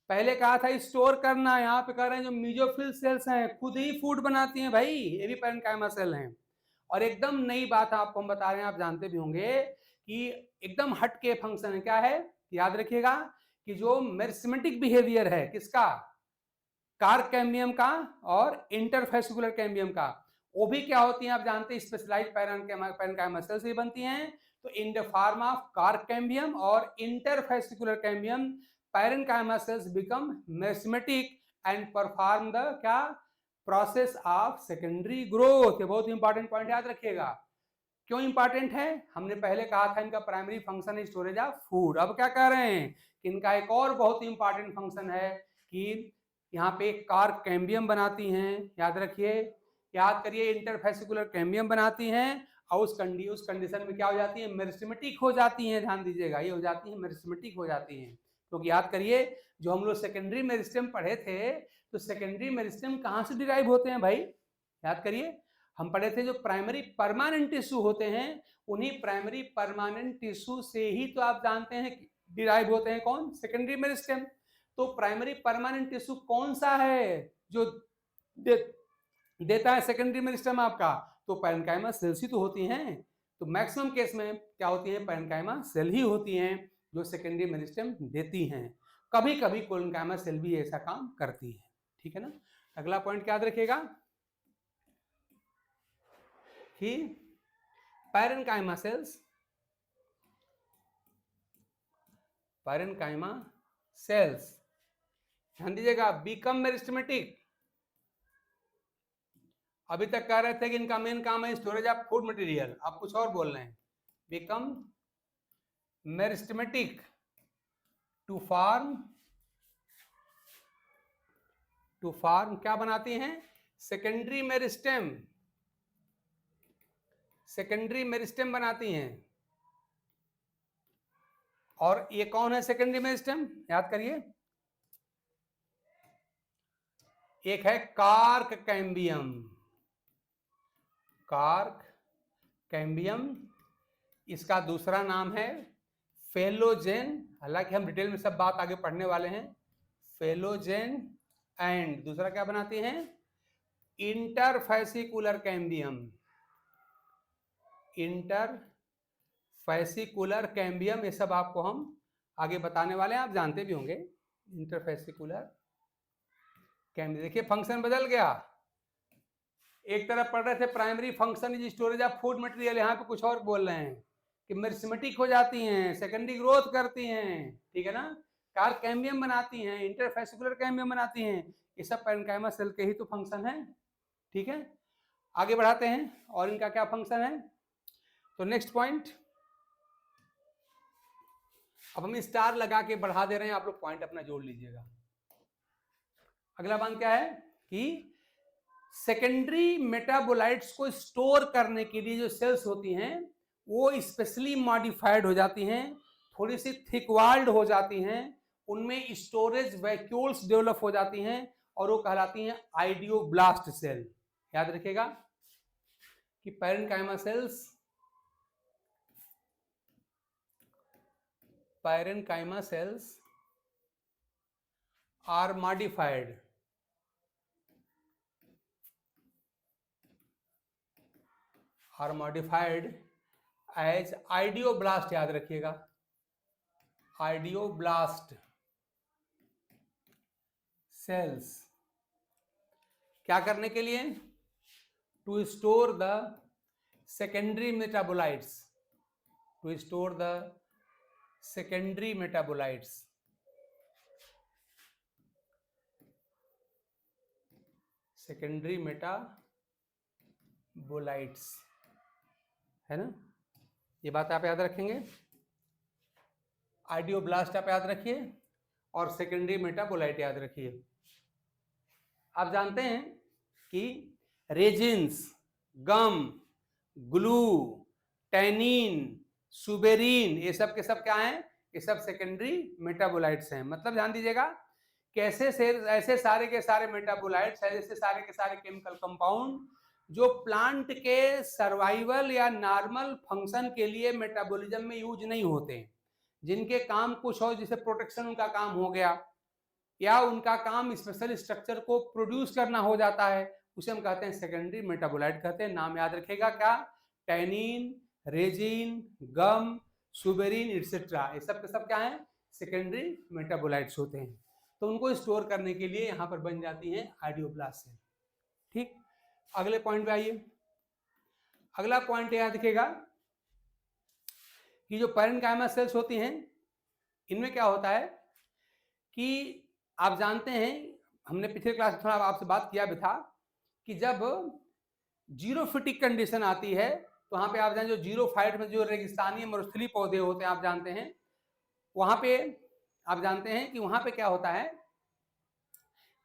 पहले कहा था स्टोर करना, यहाँ पे कह रहे हैं जो मेसोफिल सेल्स हैं खुद ही फूड बनाती हैं भाई, ये भी पैरेन्काइमा सेल हैं। और एकदम नई बात आपको हम बता रहे हैं, आप जानते भी होंगे कि एकदम हट के फंक्शन है, क्या है, याद रखिएगा कि जो मेरिस्मेटिक बिहेवियर है किसका, कार्क कैम्बियम का और इंटरफेसिकुलर कैम्बियम का, वो भी क्या होती हैं आप जानते हैं, स्पेशलाइज्ड पैरेन्काइमा सेल्स ही बनती हैं। तो in the form of cork cambium और interfascicular cambium, parenchyma cells become meristematic and perform the क्या, प्रोसेस ऑफ सेकेंडरी ग्रोथ। ये बहुत इंपॉर्टेंट पॉइंट याद रखिएगा। क्यों इंपॉर्टेंट है, हमने पहले कहा था इनका प्राइमरी फंक्शन है स्टोरेज ऑफ फूड। अब क्या कह रहे हैं कि इनका एक और बहुत इंपॉर्टेंट फंक्शन है कि यहाँ पे कार्क कैम्बियम बनाती हैं, याद रखिए, याद करिए, इंटरफेसिकुलर कैम्बियम बनाती हैं और उस कंडीशन में क्या हो जाती है, मेरिस्टेमेटिक हो जाती हैं। ध्यान दीजिएगा, ये हो जाती है मेरिस्टेमेटिक हो जाती हैं। तो याद करिए, जो हम लोग सेकेंडरी मेरिस्टेम पढ़े थे, तो सेकेंडरी मेरिस्टेम कहाँ से डिराइव होते हैं भाई? याद करिए, हम पढ़े थे जो प्राइमरी परमानेंट टिश्यू होते हैं, उन्हीं प्राइमरी परमानेंट टिश्यू से ही तो आप जानते हैं डिराइव होते हैं कौन? Secondary meristem. तो प्राइमरी परमानेंट टिश्यू कौन सा है जो देता है सेकेंडरी मेरिस्टेम आपका? तो पैरेन्काइमा सेल्स ही तो होती हैं। तो मैक्सिमम केस में क्या होती है, पैरेन्काइमा सेल ही होती हैं जो सेकेंडरी मेरिस्टेम देती हैं। कभी कभी कोलेनकाइमा सेल भी ऐसा काम करती है। ठीक है ना? अगला पॉइंट याद रखिएगा कि पैरेन्काइमा सेल्स ध्यान दीजिएगा बिकम मेरिस्टेमेटिक। अभी तक कह रहे थे कि इनका मेन काम है स्टोरेज ऑफ फूड मटेरियल, आप कुछ और बोल रहे हैं। बिकम मेरिस्टेमेटिक टू फॉर्म क्या बनाती हैं? सेकेंडरी मेरिस्टेम बनाती हैं। और ये कौन है सेकेंडरी मेरिस्टेम? याद करिए, एक है कार्क कैम्बियम, इसका दूसरा नाम है फेलोजेन। हालांकि हम डिटेल में सब बात आगे पढ़ने वाले हैं। फेलोजेन एंड दूसरा क्या बनाती हैं? इंटरफैसिकुलर कैम्बियम। ये सब आपको हम आगे बताने वाले हैं, आप जानते भी होंगे। इंटरफैसिकुलर कैम्बियम, देखिए फंक्शन बदल गया। एक तरफ पढ़ रहे थे primary function is storage of food material, यहाँ पे कुछ और बोल रहे हैं कि मेरिस्टेमेटिक हो जाती हैं, सेकेंडरी ग्रोथ करती हैं। ठीक है ना? कार्क कैम्बियम बनाती हैं, इंटरफैसिकुलर कैम्बियम बनाती हैं। ये सब पैरेन्काइमा सेल के ही तो फंक्शन है। ठीक है, आगे बढ़ाते हैं और इनका क्या फंक्शन है। तो नेक्स्ट पॉइंट, अब हम स्टार लगा के बढ़ा दे रहे हैं, आप लोग पॉइंट अपना जोड़ लीजिएगा। अगला पॉइंट क्या है कि सेकेंडरी मेटाबोलाइट्स को स्टोर करने के लिए जो सेल्स होती हैं वो स्पेशली मॉडिफाइड हो जाती हैं, थोड़ी सी थिक वॉल्ड हो जाती हैं, उनमें स्टोरेज वैक्यूल्स डेवलप हो जाती हैं और वो कहलाती हैं आइडियोब्लास्ट सेल। याद रखिएगा कि parenchyma cells are modified as idioblast. याद रखिएगा, आइडियोब्लास्ट सेल्स क्या करने के लिए? To store the secondary metabolites, secondary metabolites है ना? ये बात आप याद रखेंगे। आइडियोब्लास्ट आप याद रखिए और सेकेंडरी मेटाबोलाइट याद रखिए। आप जानते हैं कि रेजिन्स, गम, ग्लू, टैनिन, सुबेरिन, ये सब के सब क्या हैं? ये सब सेकेंडरी मेटाबोलाइट्स हैं। मतलब ध्यान दीजिएगा, कैसे ऐसे सारे के सारे मेटाबोलाइट्स, ऐसे सारे के सारे केमिकल कंपाउंड जो प्लांट के सर्वाइवल या नॉर्मल फंक्शन के लिए मेटाबॉलिज्म में यूज नहीं होते, जिनके काम कुछ और, जैसे प्रोटेक्शन उनका काम हो गया या उनका काम स्पेशल स्ट्रक्चर को प्रोड्यूस करना हो जाता है, उसे हम कहते हैं सेकेंडरी मेटाबोलाइट कहते हैं। नाम याद रखेगा क्या? टैनिन, रेजिन, गम, सुबेरिन एटसेट्रा, ये सब के सब क्या है? सेकेंडरी मेटाबोलाइट्स होते हैं। तो उनको स्टोर करने के लिए यहाँ पर बन जाती हैं आइडियोब्लास्ट सेल। ठीक, अगले पॉइंट पे आइए। अगला पॉइंट याद रखिएगा कि जो पैरेन्काइमा सेल्स होती हैं, इनमें क्या होता है कि आप जानते हैं, हमने पिछले क्लास में थोड़ा आपसे बात किया भी था कि जब जीरोफिटिक कंडीशन आती है तो वहां पे आप जान, जो जीरोफाइट में जो रेगिस्तानी मरुस्थलीय पौधे होते हैं, आप जानते हैं, वहां पे आप जानते हैं कि वहां पे क्या होता है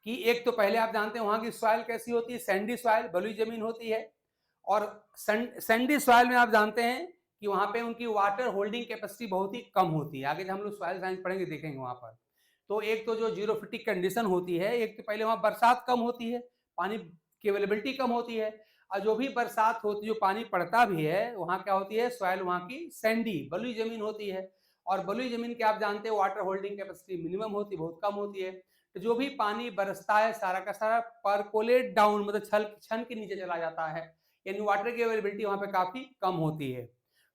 कि एक तो पहले आप जानते हैं वहां की सॉइल कैसी होती है? सैंडी सॉइल, बलुई जमीन होती है। और सैंडी सॉइल में आप जानते हैं कि वहां पे उनकी वाटर होल्डिंग कैपेसिटी बहुत ही कम होती है। आगे जब हम लोग सॉइल साइंस पढ़ेंगे देखेंगे वहां पर। तो एक तो जो जीरोफिटिक कंडीशन होती है, एक तो पहले वहां बरसात कम होती है, पानी की अवेलेबिलिटी कम होती है, और जो भी बरसात होती है, जो पानी पड़ता भी है, वहां क्या होती है, सॉइल वहां की सैंडी बलुई जमीन होती है। और बलुई जमीन के आप जानते हैं वाटर होल्डिंग कैपेसिटी मिनिमम होती है, बहुत कम होती है। तो जो भी पानी बरसता है सारा का सारा परकोलेट डाउन, मतलब छन के नीचे चला जाता है, यानी वाटर की अवेलेबिलिटी वहां पे काफी कम होती है।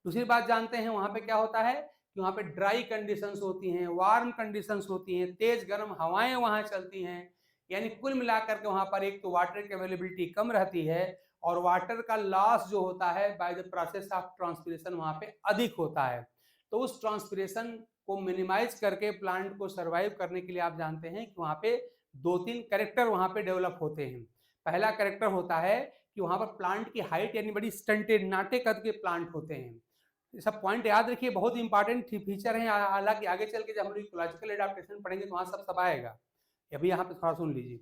दूसरी बात जानते हैं वहां पे क्या होता है कि वहां पे ड्राई कंडीशंस होती हैं, वार्म कंडीशंस होती हैं, तेज गर्म हवाएं वहां चलती हैं, यानी कुल मिलाकर के वहां पर एक तो वाटर की अवेलेबिलिटी कम रहती है, और वाटर का लॉस जो होता है by the process of transpiration वहां पे अधिक होता है। तो उस ट्रांसपिरेशन को मिनिमाइज करके प्लांट को सर्वाइव करने के लिए आप जानते हैं कि वहां पे 2-3 कैरेक्टर वहां पे डेवलप होते हैं। पहला कैरेक्टर होता है कि वहां पर प्लांट की हाइट यानी बड़ी स्टंटेड नाटे कद के प्लांट होते हैं। ये सब पॉइंट याद रखिए, बहुत इंपॉर्टेंट फीचर है। हालांकि आगे चल के जब हम लोग इकोलॉजिकल एडाप्टेशन पढ़ेंगे तो वहां सब आएगा, अभी यहाँ पे थोड़ा सुन लीजिए।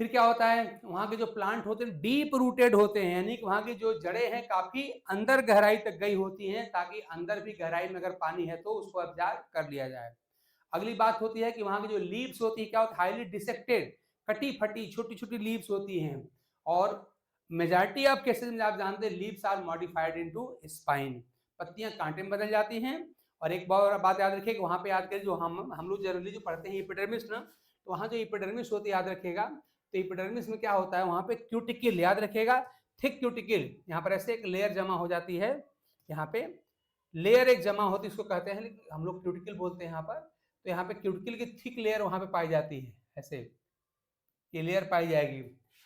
फिर क्या होता है, वहां के जो प्लांट होते हैं डीप रूटेड होते हैं, यानी कि वहां की जो जड़ें हैं काफी अंदर गहराई तक गई होती हैं, ताकि अंदर भी गहराई में अगर पानी है तो उसको अब्जॉर्ब कर लिया जाए। अगली बात होती है कि वहां की जो लीव्स होती है क्या होता है, हाईली डिसेक्टेड, कटी फटी छोटी छोटी लीव्स होती हैं, और मेजॉरिटी ऑफ केसेस में आप जानते हैं leaves are modified into spine, पत्तियां कांटे में बदल जाती हैं। और एक बात याद रखिए कि वहां पे याद करिए, जो हम लोग जनरली जो पढ़ते हैं एपिडर्मिस ना, तो वहां जो एपिडर्मिस होती है याद रखिएगा, तो एपिडर्मिस में क्या होता है, वहां पे क्यूटिकल याद रखिएगा, थिक क्यूटिकल, यहाँ पर ऐसे एक लेयर जमा हो जाती है, यहाँ पे लेयर एक जमा होती है, इसको कहते हैं हम लोग क्यूटिकल बोलते हैं यहाँ पर। तो यहाँ पे क्यूटिकल की थिक लेयर वहां पे पाई जाती है, ऐसे ये लेयर पाई जाएगी।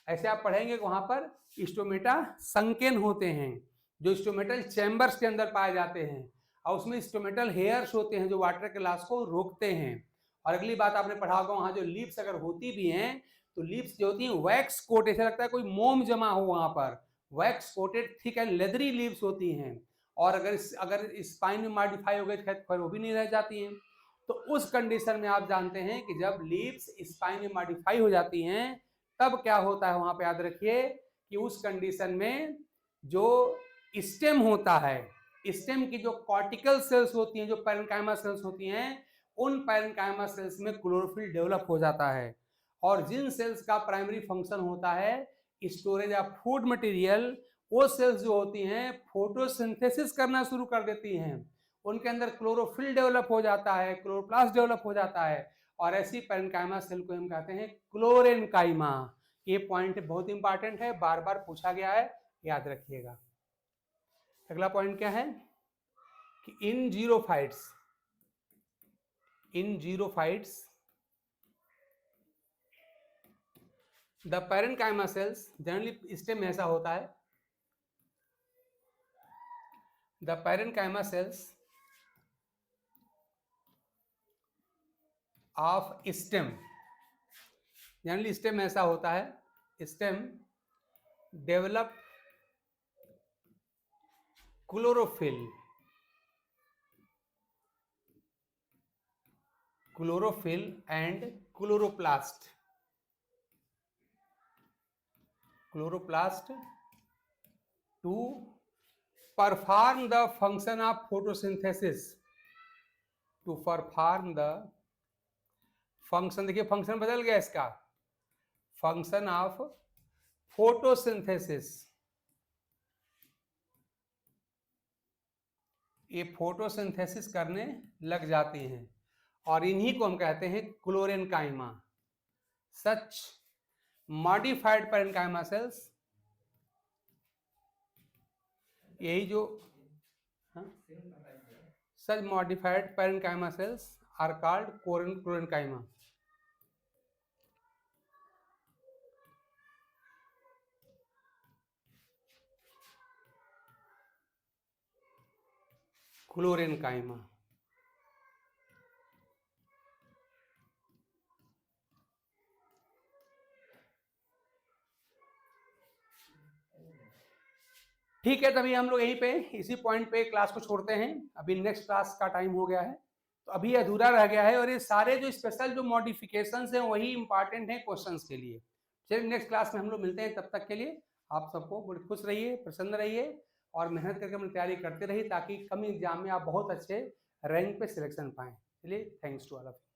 ऐसे आप पढ़ेंगे कि वहां पर स्टोमेटा संकेन होते हैं, जो स्टोमेटल चैम्बर्स के अंदर पाए जाते हैं, और उसमें स्टोमेटल हेयर्स होते हैं जो वाटर के लॉस को रोकते हैं। और अगली बात आपने पढ़ा होगा, वहां जो लीव्स अगर होती भी हैं तो लीव्स जो होती हैं वैक्स कोट, ऐसा लगता है कोई मोम जमा हो वहां पर, wax coated thick and leathery leaves होती हैं। और अगर स्पाइन में मॉडिफाई हो गई तो वो भी नहीं रह जाती हैं। तो उस कंडीशन में आप जानते हैं कि जब लीव्स स्पाइन में मॉडिफाई हो जाती हैं तब क्या होता है, वहां पे याद रखिए कि उस कंडीशन में जो स्टेम होता है, स्टेम की जो कॉर्टिकल सेल्स होती हैं, जो पैरेन्काइमा सेल्स होती हैं, उन पैरेन्काइमा सेल्स में क्लोरोफिल डेवलप हो जाता है। और जिन सेल्स का प्राइमरी फंक्शन होता है स्टोरेज ऑफ फूड मटेरियल, वो सेल्स जो होती हैं फोटोसिंथेसिस करना शुरू कर देती हैं, उनके अंदर क्लोरोफिल डेवलप हो जाता है, क्लोरोप्लास्ट डेवलप हो जाता है, और ऐसी पैरेन्काइमा सेल को हम कहते हैं क्लोरेन्काइमा। ये पॉइंट बहुत इंपॉर्टेंट है, बार बार पूछा गया है, याद रखिएगा। अगला पॉइंट क्या है कि in xerophytes the parenchyma cells, generally stem में ऐसा होता है, the parenchyma cells of stem, generally stem ऐसा होता है, stem develop chlorophyll and chloroplast to perform the function of photosynthesis, to perform the function, देखिए फंक्शन बदल गया इसका, फंक्शन ऑफ फोटोसिंथेसिस, ये फोटोसिंथेसिस करने लग जाती हैं, और इन्हीं को हम कहते हैं chlorenchyma. Such modified parenchyma cells, यही जो such modified parenchyma cells are called chlorenchyma. Chlorenchyma ठीक है। तभी हम लोग यहीं पे इसी पॉइंट पे क्लास को छोड़ते हैं, अभी नेक्स्ट क्लास का टाइम हो गया है, तो अभी अधूरा रह गया है, और ये सारे जो स्पेशल जो मॉडिफिकेशंस हैं वही इंपॉर्टेंट हैं क्वेश्चंस के लिए। चलिए नेक्स्ट क्लास में हम लोग मिलते हैं, तब तक के लिए आप सबको बड़े खुश रहिए, प्रसन्न रहिए और मेहनत करके अपनी तैयारी करते रहिए ताकि कमिंग एग्जाम में आप बहुत अच्छे रैंक पे सिलेक्शन पाएं। चलिए, thanks to all of you.